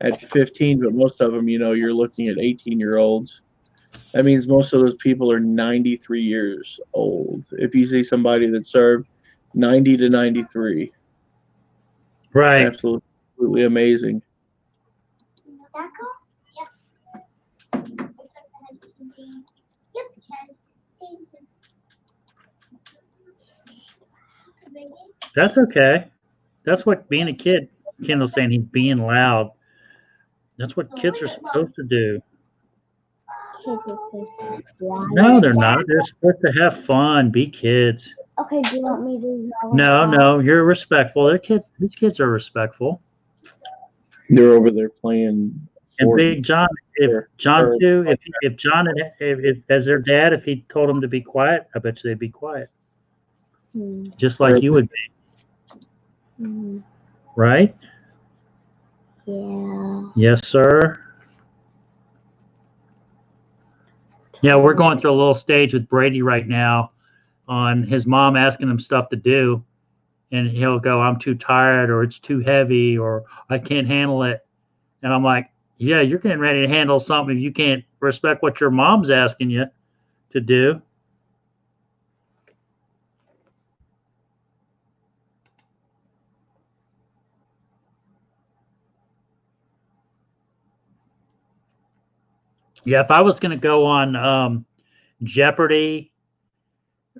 at 15, but most of them, you're looking at 18-year-olds. That means most of those people are 93 years old. If you see somebody that served 90 to 93. Right. Absolutely amazing. That's okay. That's what being a kid, Kendall's saying he's being loud. That's what kids are supposed to do. No, they're not. They're supposed to have fun, be kids. Okay, do you want me to? No, you're respectful. They're kids. These kids are respectful. They're over there playing. And Big John, if John too, if John, if as their dad, if he told them to be quiet, I bet you they'd be quiet. Just like you would be. Right? Yeah. Yes, sir. Yeah, we're going through a little stage with Brady right now on his mom asking him stuff to do. And he'll go, I'm too tired, or it's too heavy, or I can't handle it. And I'm like, yeah, you're getting ready to handle something if you can't respect what your mom's asking you to do. Yeah, if I was going to go on Jeopardy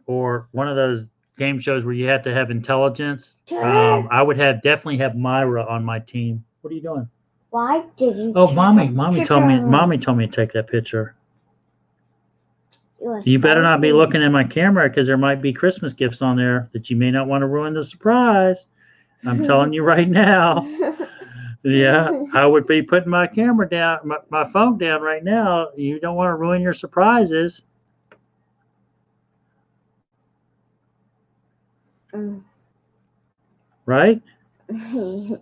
or one of those game shows where you have to have intelligence, I would definitely have Myra on my team. What are you doing? Why did you? Oh, take mommy that told me, picture? to take that picture. was You better so not be cute. looking at my camera because there might be Christmas gifts on there that you may not want to ruin the surprise. I'm telling you right now. Yeah, I would be putting my camera down, my phone down right now. You don't want to ruin your surprises. Mm. Right? All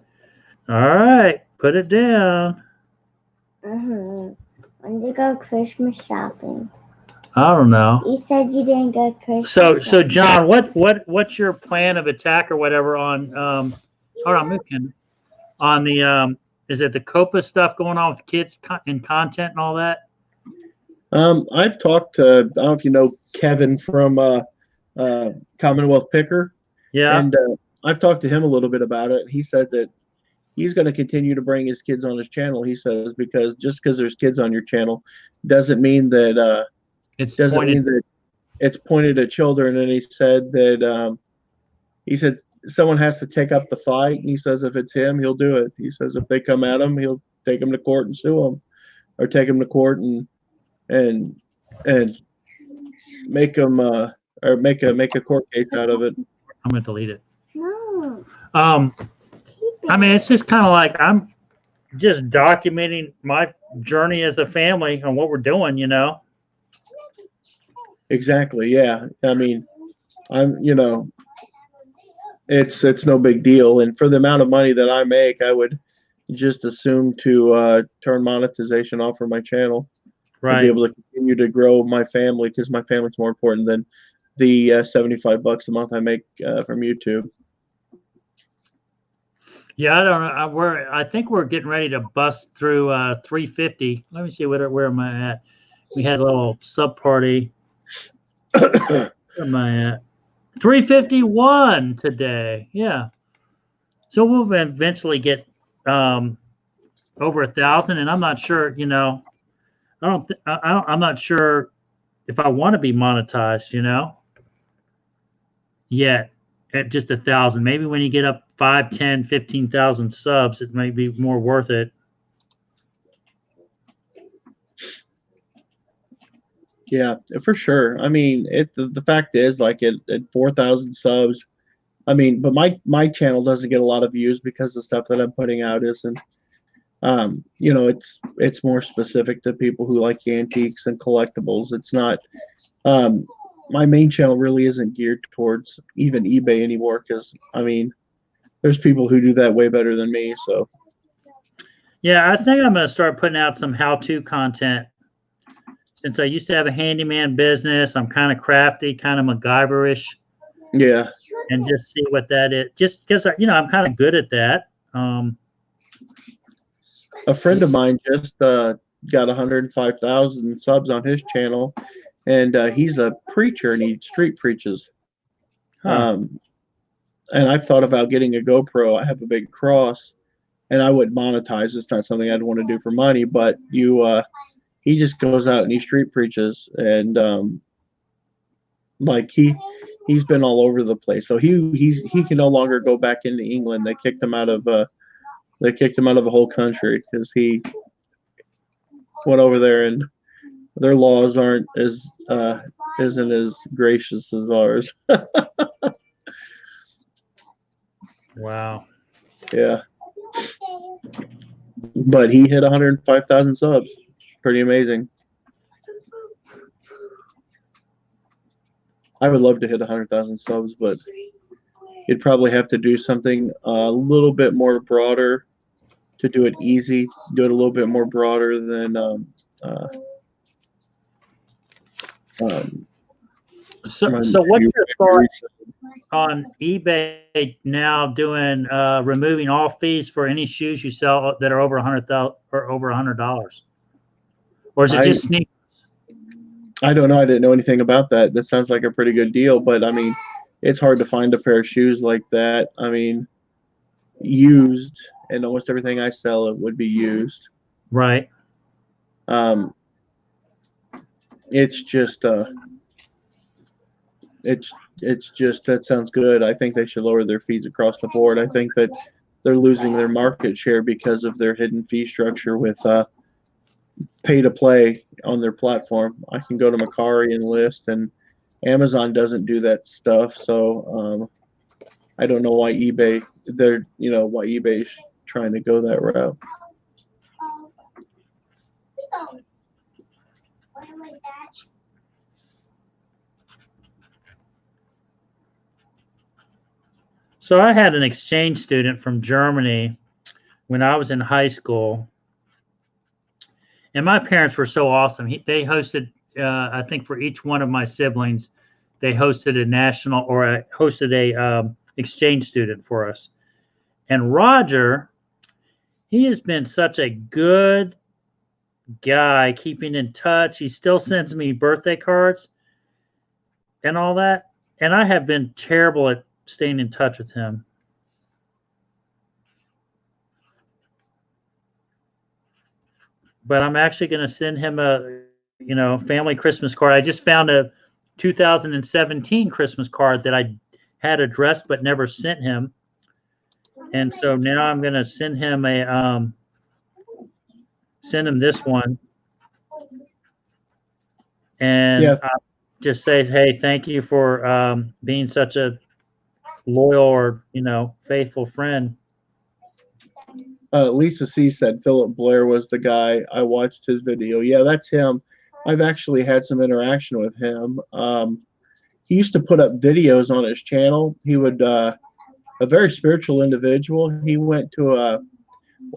right, put it down. When did you go Christmas shopping? I don't know. You said you didn't go Christmas So shopping. John, what's your plan of attack or whatever on hold on, Ken, on the is it the COPA stuff going on with kids and content and all that? I've talked to, I don't know if you know Kevin from Commonwealth Picker, Yeah. and I've talked to him a little bit about it. He said that he's going to continue to bring his kids on his channel. He says because just because there's kids on your channel doesn't mean that It's doesn't pointed. mean that it's pointed at children. And he said that he said someone has to take up the fight. And he says if it's him, he'll do it. He says if they come at him, he'll take them to court and sue them, or take them to court and make them or make a court case out of it. I'm gonna delete it. No. I mean, it's just kind of like I'm just documenting my journey as a family and what we're doing, you know. Exactly. Yeah. I mean, it's no big deal. And for the amount of money that I make, I would just assume to turn monetization off for my channel. Right. And be able to continue to grow my family because my family's more important than the $75 a month I make from YouTube. Yeah, I don't know. I think we're getting ready to bust through 350. Let me see where am I at. We had a little sub party. Where am I at? 351 today. Yeah. So we'll eventually get over 1,000, and I'm not sure. You know, I'm not sure if I want to be monetized. You know, yet at just 1,000. Maybe when you get up 5, 10, 15,000 subs, it might be more worth it. Yeah, for sure. I mean, the fact is, like at 4,000 subs, I mean, but my channel doesn't get a lot of views because the stuff that I'm putting out isn't, it's more specific to people who like antiques and collectibles. It's not, my main channel really isn't geared towards even eBay anymore because, I mean, there's people who do that way better than me. So, yeah, I think I'm going to start putting out some how-to content. Since I used to have a handyman business, I'm kind of crafty, kind of MacGyverish. Yeah. And just see what that is. Just because, I'm kind of good at that. A friend of mine just got 105,000 subs on his channel, and he's a preacher and he street preaches. Huh. And I've thought about getting a GoPro. I have a big cross, and I would monetize. It's not something I'd want to do for money, but he just goes out and he street preaches, and like he's been all over the place. So he can no longer go back into England. They kicked him out of the whole country because he went over there and their laws aren't isn't as gracious as ours. Wow. Yeah. But he hit 105,000 subs. Pretty amazing. I would love to hit 100,000 subs, but you'd probably have to do something a little bit more broader to do it easy. Do it a little bit more broader than So what's your thought on eBay now doing removing all fees for any shoes you sell that are over $100,000 or over $100? Or is it just sneakers? I don't know. I didn't know anything about that. That sounds like a pretty good deal, but I mean, it's hard to find a pair of shoes like that. I mean, used, and almost everything I sell it would be used. Right. it's just it's just that sounds good. I think they should lower their fees across the board. I think that they're losing their market share because of their hidden fee structure with pay to play on their platform. I can go to Mercari and list, and Amazon doesn't do that stuff. So I don't know why why eBay's trying to go that route. So I had an exchange student from Germany when I was in high school, and my parents were so awesome. They hosted, I think, for each one of my siblings, they hosted a exchange student for us. And Roger, he has been such a good guy, keeping in touch. He still sends me birthday cards and all that. And I have been terrible at staying in touch with him. But I'm actually going to send him a, family Christmas card. I just found a 2017 Christmas card that I had addressed but never sent him. And so now I'm going to send him this one. And just say, hey, thank you for being such a loyal or, faithful friend. Lisa C said Philip Blair was the guy. I watched his video. Yeah, that's him. I've actually had some interaction with him. He used to put up videos on his channel. He would, a very spiritual individual. He went to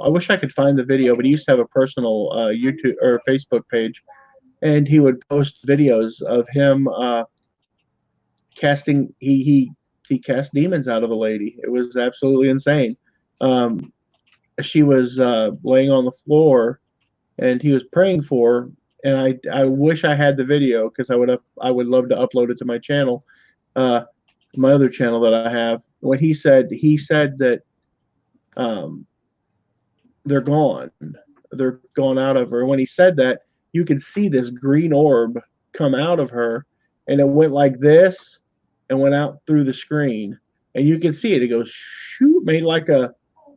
I wish I could find the video, but he used to have a personal YouTube or Facebook page, and he would post videos of him casting. He cast demons out of a lady. It was absolutely insane. She was laying on the floor, and he was praying for her. And I wish I had the video, because I would love to upload it to my channel, my other channel that I have. What he said that they're gone out of her. When he said that, you could see this green orb come out of her, and it went like this and went out through the screen, and you can see it. It goes shoot, made like a,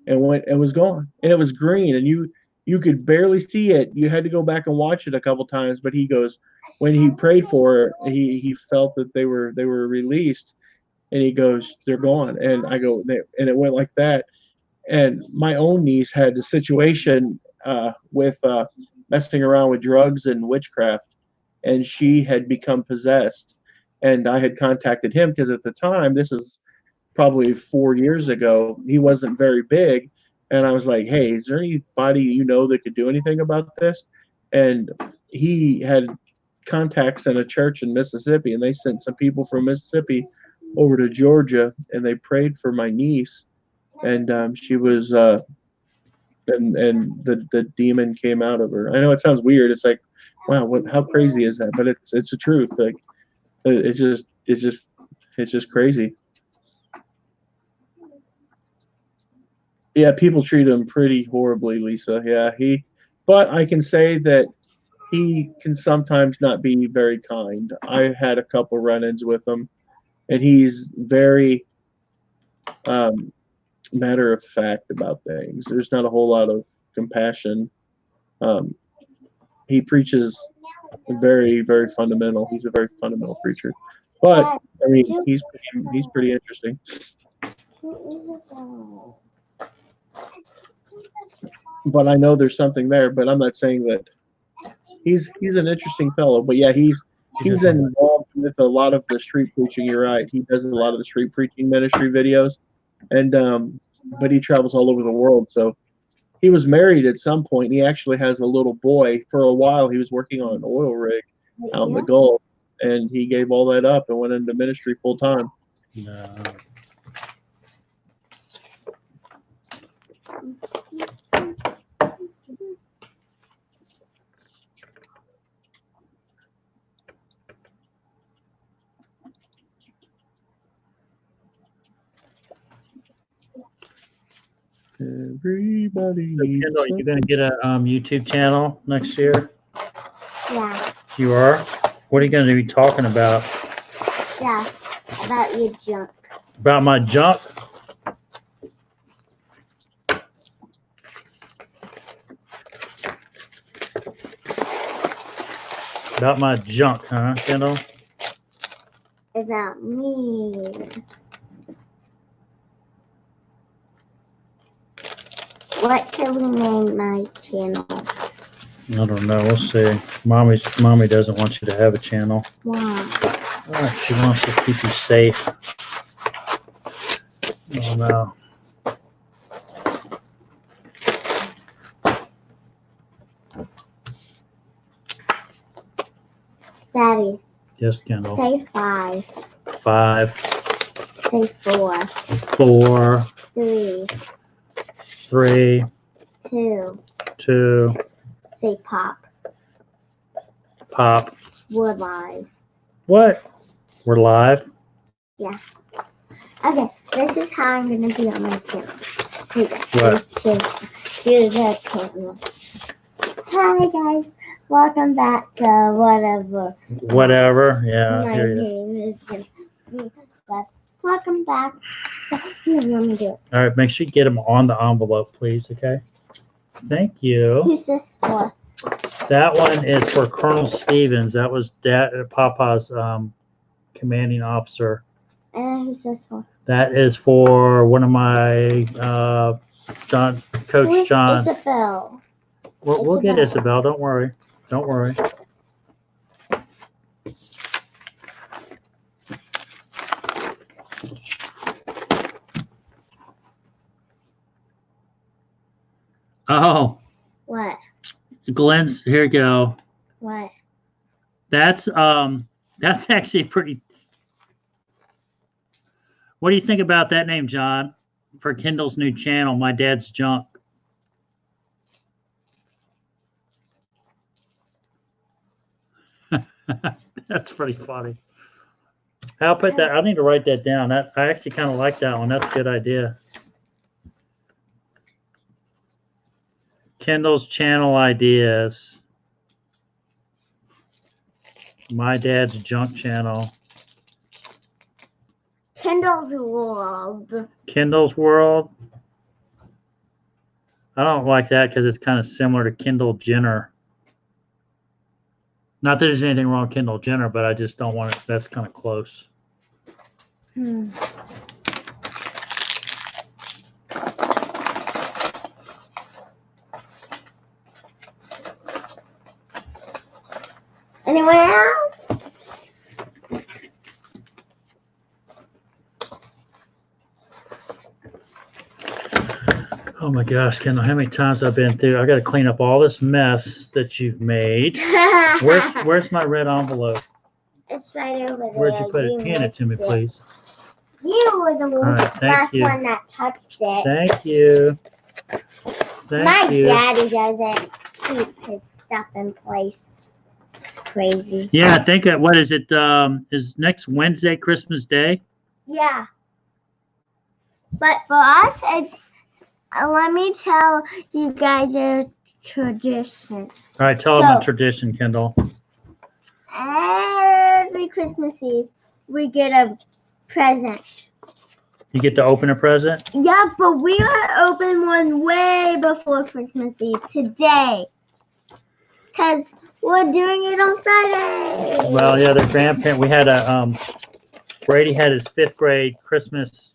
and went and was gone, and it was green, and you could barely see it. You had to go back and watch it a couple times. But he goes, when he prayed for her, he felt that they were released, and he goes, they're gone. And I go, and it went like that. And my own niece had the situation with messing around with drugs and witchcraft, and she had become possessed. And I had contacted him because at the time, this is probably 4 years ago, he wasn't very big. And I was like, hey, is there anybody that could do anything about this? And he had contacts in a church in Mississippi, and they sent some people from Mississippi over to Georgia, and they prayed for my niece. And she was, and the demon came out of her. I know it sounds weird. It's like, wow, how crazy is that? But it's the truth. Like, it's just crazy. Yeah, people treat him pretty horribly, Lisa. Yeah, but I can say that he can sometimes not be very kind. I had a couple run-ins with him, and he's very matter of fact about things. There's not a whole lot of compassion. He preaches very, very fundamental. He's a very fundamental preacher. But I mean, he's pretty interesting. But I know there's something there. But I'm not saying that he's an interesting fellow. But yeah, he's involved with a lot of the street preaching. You're right. He does a lot of the street preaching ministry videos, and but he travels all over the world. So he was married at some point. He actually has a little boy. For a while, he was working on an oil rig out in the Gulf, and he gave all that up and went into ministry full time. No. Everybody. So, Kendall, are you going to get a YouTube channel next year? Yeah. You are? What are you going to be talking about? Yeah, about your junk. About my junk? About my junk, huh, Kendall? About me. What should we name my channel? I don't know. We'll see. Mommy doesn't want you to have a channel. Wow. She wants to keep you safe. Oh no. Daddy, Yes, Kendall. say 5. 5, Say 4. 4, 3. 3, 2. 2, Say pop. pop. We're live. What? We're live? Okay, this is how I'm gonna be on my channel. See that? What? Do the camera. Hi guys, welcome back to whatever. Whatever. Yeah. My I hear you. name is gonna be. Welcome back. So, here, let me do it. All right. Make sure you get them on the envelope, please. Okay. Thank you. Who's this for? That one is for Colonel Stevens. That was Papa's commanding officer. And who's this for? That is for one of my Coach Who's John. Isabel? We'll get Isabel. Don't worry. Don't worry. Oh, What? Glenn's. Here you go. What? That's actually pretty. What do you think about that name, John? For Kendall's new channel, My Dad's Junk. That's pretty funny. I'll put that. I need to write that down. I actually kind of like that one. That's a good idea. Kendall's channel ideas. My Dad's Junk channel. Kendall's World. Kendall's World. I don't like that because it's kind of similar to Kendall Jenner. Not that there's anything wrong with Kendall Jenner, but I just don't want it. That's kind of close. Anyone else? Oh my gosh, Kendall, how many times I've been through? I got to clean up all this mess that you've made. Where's my red envelope? It's right over there. Where'd you put it? Hand it to me, missed please. You were the All right, thank last you. one that touched it. Thank you. My Thank you. daddy doesn't keep his stuff in place. It's crazy. Yeah, I think what is it? Is next Wednesday Christmas Day? Yeah. But for us, it's. Let me tell you guys a tradition. All right, tell them a tradition, Kendall. Every Christmas Eve, we get a present. You get to open a present? Yeah, but we gotta open one way before Christmas Eve today. Because we're doing it on Friday. Well, yeah, the grandparent. We had a Brady had his 5th grade Christmas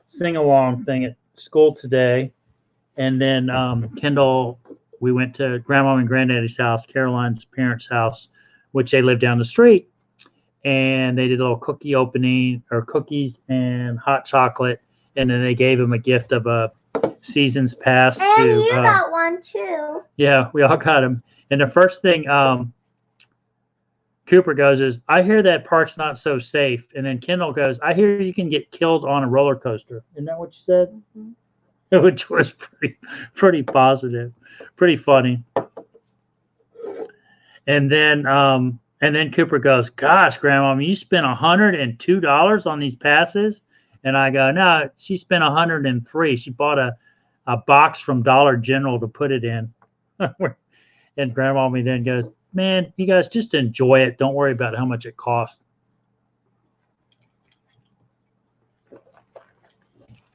sing along thing at school today, and then Kendall. We went to Grandma and Granddaddy's house, Caroline's parents' house, which they live down the street, and they did a little cookie opening, or cookies and hot chocolate, and then they gave him a gift of a season's pass And to. you got one too. Yeah, we all got him. And the first thing Cooper goes is, I hear that park's not so safe. And then Kendall goes, I hear you can get killed on a roller coaster. Isn't that what you said? Mm-hmm. Which was pretty positive, pretty funny. And then Cooper goes, gosh, Grandma, you spent $102 on these passes? And I go, no, she spent $103. She bought a box from Dollar General to put it in. And Grandma then goes, man, you guys just enjoy it. Don't worry about how much it costs.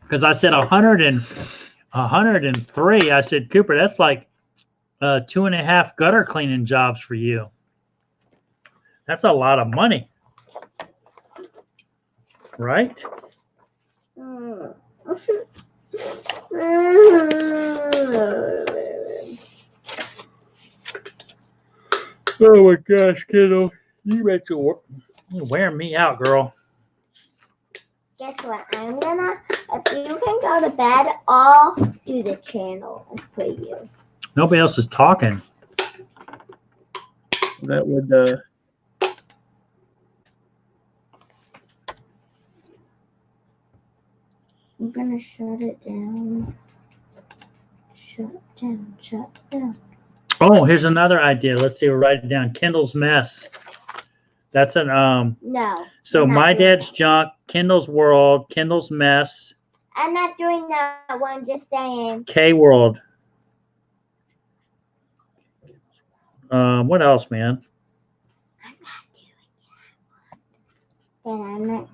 Because I said 103. I said, Cooper, that's like 2.5 gutter cleaning jobs for you. That's a lot of money. Right? Oh my gosh, kiddo. You wearing me out, girl. Guess what? If you can go to bed, I'll do the channel for you. Nobody else is talking. That would I'm gonna shut it down. Shut down. Oh, here's another idea. Let's see. We'll write it down. Kendall's mess. That's an No. So I'm not my doing dad's junk, Kendall's world, Kendall's mess, I'm not doing that one, just saying. K world. What else, man? I'm not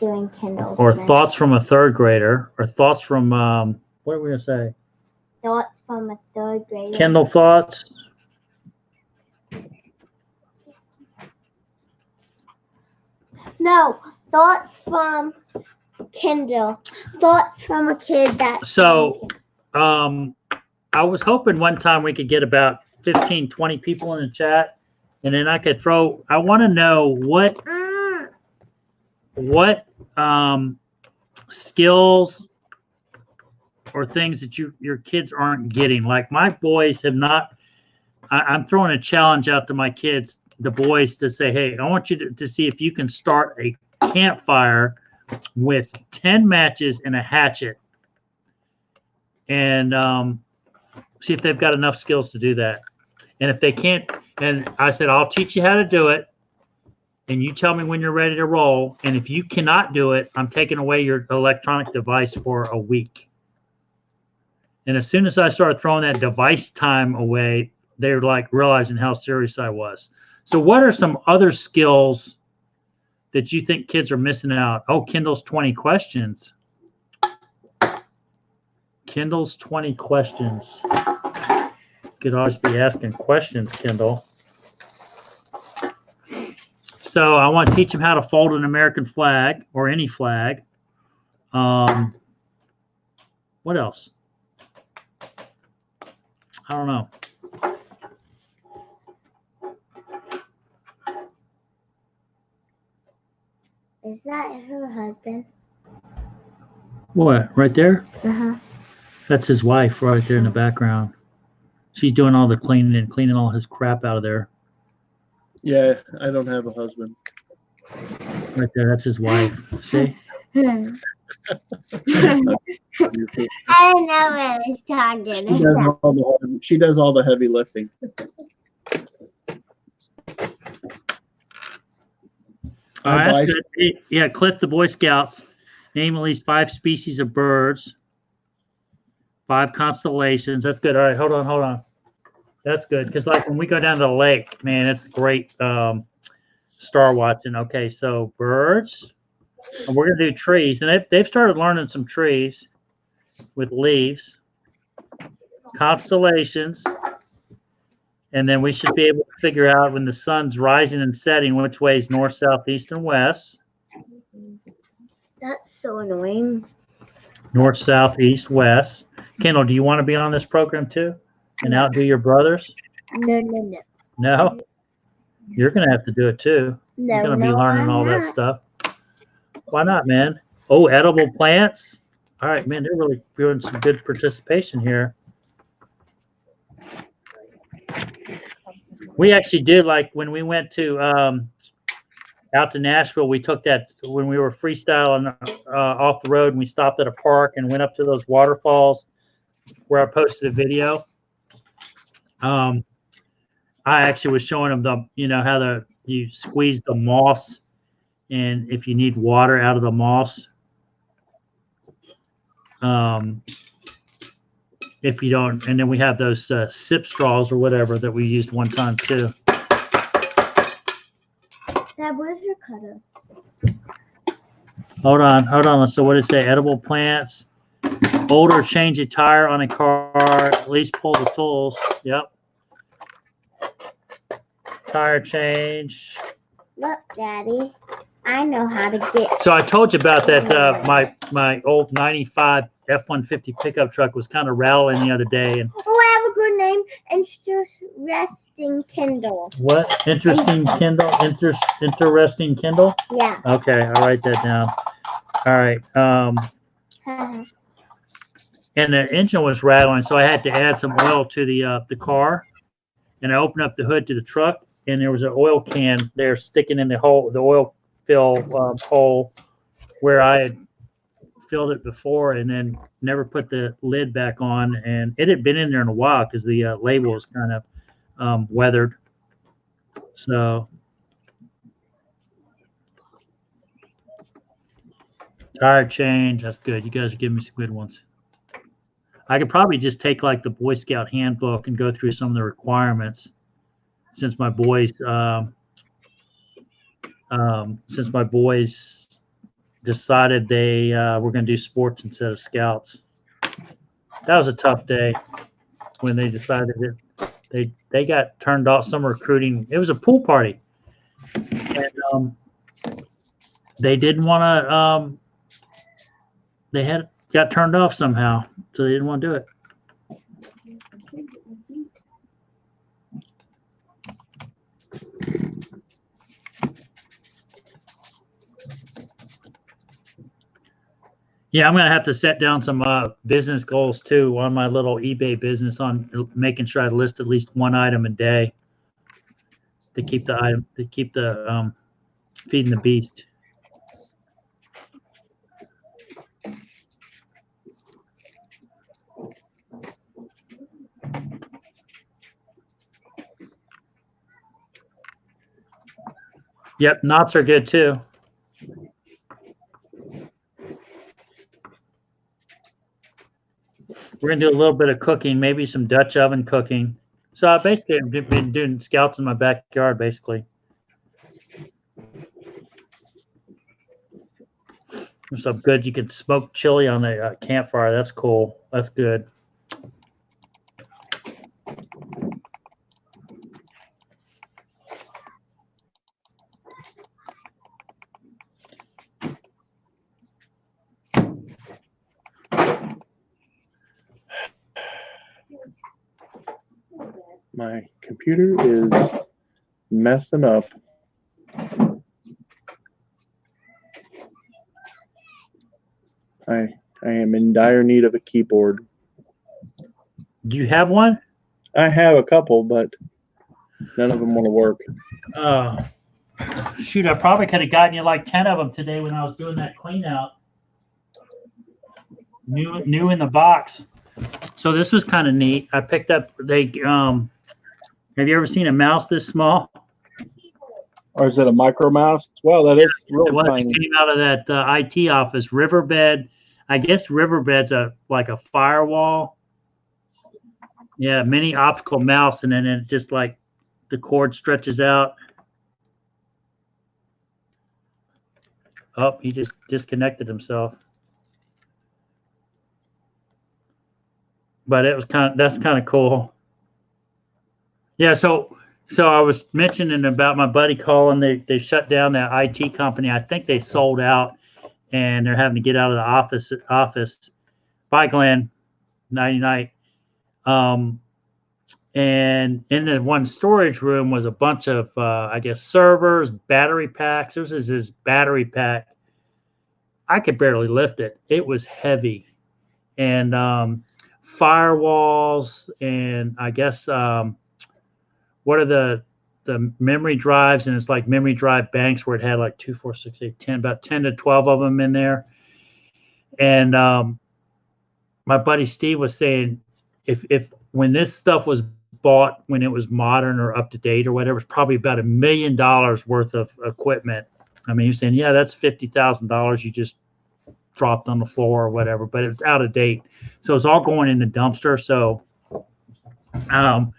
doing Kindle. Or thoughts from a third grader, or thoughts from what are we gonna say? Thoughts from a third grader. Kendall thoughts. No, thoughts from Kindle. Thoughts from a kid that. So, I was hoping one time we could get about 15, 20 people in the chat, and then I could throw. I want to know what skills or things that your kids aren't getting. Like my boys have not. I'm throwing a challenge out to my kids, the boys, to say, hey, I want you to see if you can start a campfire with 10 matches and a hatchet, and see if they've got enough skills to do that. And if they can't, and I said, I'll teach you how to do it, and you tell me when you're ready to roll. And if you cannot do it, I'm taking away your electronic device for a week. And as soon as I started throwing that device time away, they were like realizing how serious I was. So what are some other skills that you think kids are missing out? Oh, Kindle's 20 questions. Kindle's 20 questions. Could always be asking questions, Kindle. So I want to teach them how to fold an American flag or any flag. What else? I don't know. Is that her husband? What? Right there? Uh-huh. That's his wife right there in the background. She's doing all the cleaning and cleaning all his crap out of there. yeah, I don't have a husband. Right there, that's his wife. See? I don't know what he's talking. She does all the heavy lifting. All right, that's good. Yeah, Cliff the Boy Scouts. Name at least 5 species of birds. 5 constellations. That's good. All right, hold on. That's good. Because like when we go down to the lake, man, it's great star watching. Okay, so birds. And we're going to do trees. And they've started learning some trees with leaves. Constellations. And then we should be able to figure out when the sun's rising and setting, which way is north, south, east, and west. That's so annoying. North, south, east, west. Kendall, do you want to be on this program too and outdo your brothers? No. No? You're going to have to do it too. No, You're going to be learning all that not. stuff. Why not, man? Oh, edible plants. All right, man, they're really doing some good participation here. We actually did, like when we went to out to Nashville, we took that when we were freestyling off the road, and we stopped at a park and went up to those waterfalls where I posted a video. I actually was showing them how you squeeze the moss, and if you need water out of the moss, if you don't, and then we have those sip straws or whatever that we used one time too. cutter. Hold on. So what did it say? Edible plants. Older, change a tire on a car. At least pull the tools. Yep. Tire change. Look, Daddy, I know how to get. So I told you about that. My old '95 F-150 pickup truck was kind of rattling the other day. And Oh, I have a good name. Interesting Kindle. what? Interesting Kindle. Interesting Kindle. Yeah. Okay, I'll write that down. All right. And the engine was rattling, so I had to add some oil to the car. And I opened up the hood to the truck, and there was an oil can there sticking in the hole, the oil fill hole where I had filled it before, and then never put the lid back on. And it had been in there in a while because the label was kind of weathered. So tire change, that's good. You guys are giving me some good ones. I could probably just take like the Boy Scout handbook and go through some of the requirements, since my boys decided they were going to do sports instead of scouts. That was a tough day when they decided that they got turned off. Some recruiting. It was a pool party, and they didn't want to. Got turned off somehow, so they didn't want to do it. Yeah, I'm gonna have to set down some business goals too on my little eBay business, on making sure I list at least one item a day to keep the feeding the beast. Yep, knots are good too. We're gonna do a little bit of cooking, maybe some Dutch oven cooking. So I basically have been doing scouts in my backyard, basically. There's some good. You can smoke chili on the campfire. That's cool. That's good. My computer is messing up. I am in dire need of a keyboard. Do you have one? I have a couple, but none of them want to work. Shoot, I probably could have gotten you like 10 of them today when I was doing that clean out. New in the box. So this was kind of neat. I picked up, have you ever seen a mouse this small? Or is it a micro mouse? Well, that is really tiny. It came out of that IT office. Riverbed. I guess Riverbed's like a firewall. Yeah, mini optical mouse, and then it just like the cord stretches out. Oh, he just disconnected himself. But it was that's kind of cool. Yeah, so I was mentioning about my buddy calling. They shut down that IT company. I think they sold out, and they're having to get out of the office. Bye, Glenn. Nighty night. And in the one storage room was a bunch of I guess servers, battery packs. There was this battery pack. I could barely lift it. It was heavy, and firewalls, and I guess what are the memory drives, and it's like memory drive banks where it had like 2, 4, 6, 8, 10, about 10 to 12 of them in there. And my buddy Steve was saying if when this stuff was bought when it was modern or up to date or whatever, it's probably about $1 million worth of equipment. I mean, you're saying, yeah, that's $50,000 you just dropped on the floor or whatever, but it's out of date. So it's all going in the dumpster. So one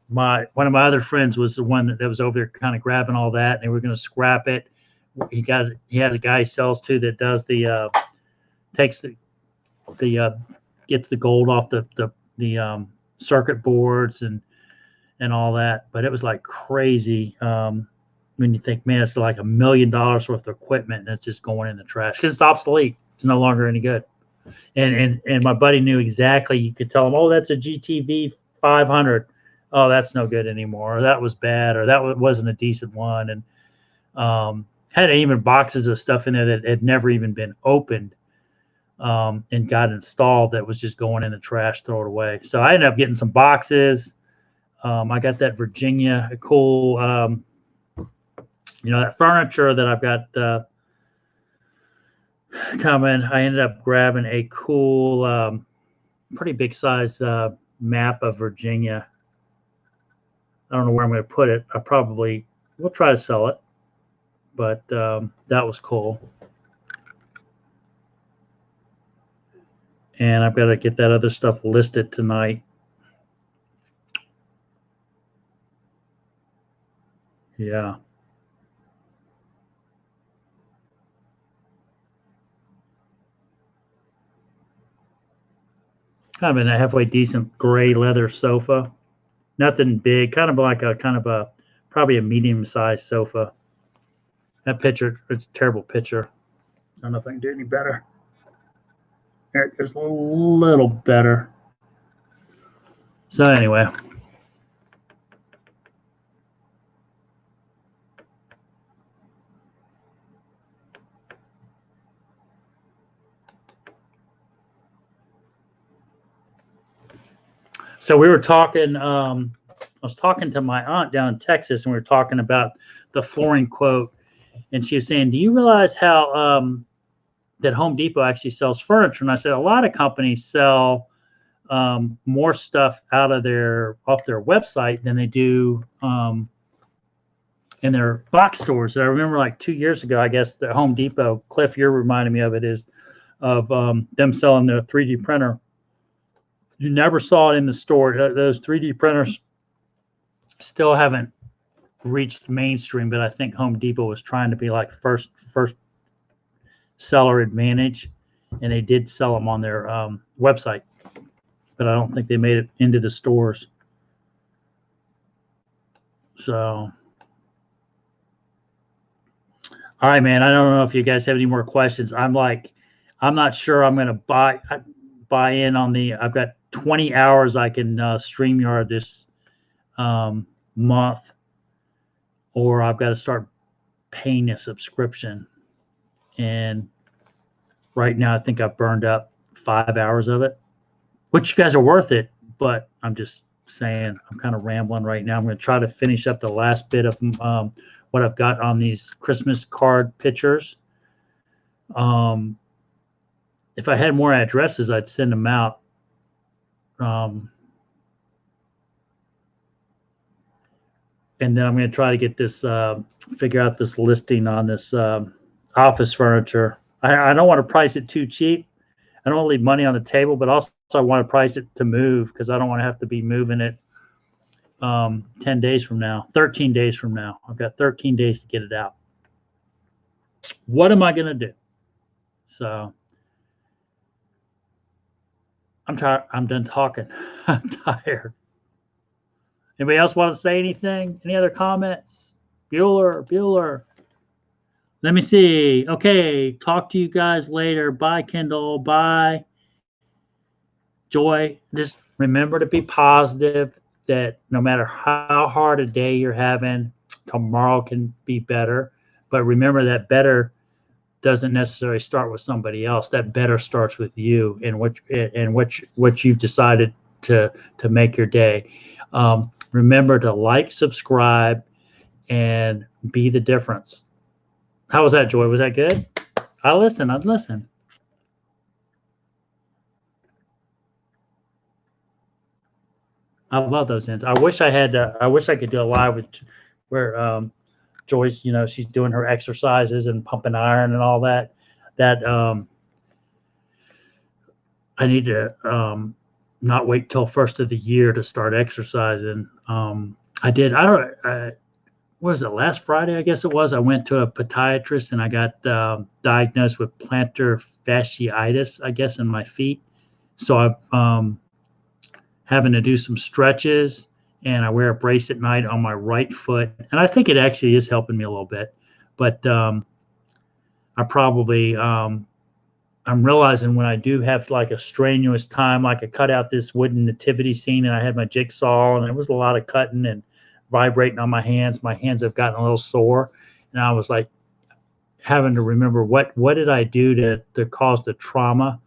of my other friends was the one that was over there kind of grabbing all that, and they were going to scrap it. he has a guy he sells to that does the takes the gets the gold off the circuit boards and all that. But it was like crazy when you think, man, it's like $1 million worth of equipment that's just going in the trash because it's obsolete. It's no longer any good. And my buddy knew exactly. You could tell him, oh, that's a GTV 500. Oh, that's no good anymore. Or that was bad, or that wasn't a decent one. And had even boxes of stuff in there that had never even been opened and got installed that was just going in the trash, throw it away. So I ended up getting some boxes. I got that Virginia cool, that furniture that I've got coming. I ended up grabbing a cool, pretty big size map of Virginia. I don't know where I'm going to put it. We'll try to sell it, but that was cool. And I've got to get that other stuff listed tonight. Yeah. Kind of in a halfway decent gray leather sofa. Nothing big, kind of probably a medium-sized sofa. That picture, it's a terrible picture. I don't know if I can do any better. There's a little better. So anyway. So we were talking, I was talking to my aunt down in Texas, and we were talking about the flooring quote. And she was saying, do you realize how that Home Depot actually sells furniture? And I said, a lot of companies sell more stuff off their website than they do in their box stores. And I remember like 2 years ago, I guess the Home Depot, Cliff, you're reminding me of it, is of them selling their 3D printer. You never saw it in the store. Those 3D printers still haven't reached mainstream, but I think Home Depot was trying to be like first seller advantage, and they did sell them on their website, but I don't think they made it into the stores. So, all right, man. I don't know if you guys have any more questions. I'm not sure I'm going to buy in on the. I've got 20 hours I can StreamYard this month, or I've got to start paying a subscription. And right now I think I've burned up 5 hours of it, which you guys are worth it, but I'm just saying, I'm kind of rambling right now. I'm going to try to finish up the last bit of what I've got on these Christmas card pictures. If I had more addresses, I'd send them out. And then I'm going to try to get this, figure out this listing on this office furniture. I don't want to price it too cheap. I don't want to leave money on the table, but also I want to price it to move, because I don't want to have to be moving it 10 days from now, 13 days from now. I've got 13 days to get it out. What am I going to do? So I'm tired. I'm done talking. I'm tired. Anybody else want to say anything? Any other comments? Bueller. Let me see. Okay. Talk to you guys later. Bye, Kendall. Bye. Joy. Just remember to be positive, that no matter how hard a day you're having, tomorrow can be better. But remember that better doesn't necessarily start with somebody else. That better starts with you and what you've decided to make your day. Remember to like, subscribe, and be the difference. How was that, Joy? Was that good? I'd listen. I love those ends. I wish I could do a live where Joyce, she's doing her exercises and pumping iron and all that. I need to not wait till first of the year to start exercising. When what was it, last Friday, I guess it was, I went to a podiatrist and I got diagnosed with plantar fasciitis, I guess, in my feet. So I'm having to do some stretches, and I wear a brace at night on my right foot. And I think it actually is helping me a little bit. But I probably, I'm realizing when I do have like a strenuous time, like I cut out this wooden nativity scene and I had my jigsaw and it was a lot of cutting and vibrating on my hands. My hands have gotten a little sore, and I was like having to remember what did I do to cause the trauma.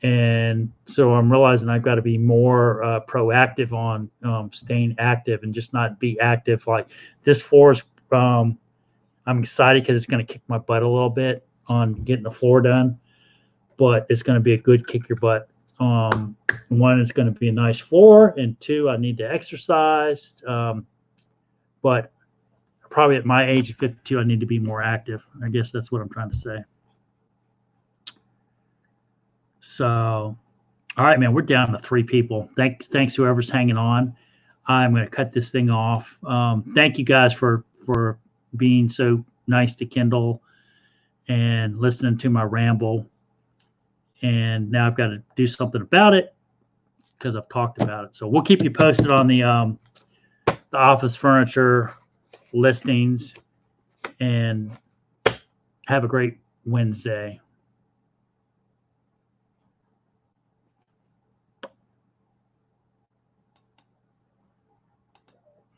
And so I'm realizing I've got to be more proactive on staying active and just not be active. Like this floor is, I'm excited because it's going to kick my butt a little bit on getting the floor done, but it's going to be a good kick your butt. One, it's going to be a nice floor, and two, I need to exercise. But probably at my age of 52, I need to be more active. I guess that's what I'm trying to say. So, all right, man, we're down to 3 people. Thanks whoever's hanging on. I'm going to cut this thing off. Thank you guys for being so nice to Kendall and listening to my ramble. And now I've got to do something about it because I've talked about it. So we'll keep you posted on the office furniture listings, and have a great Wednesday.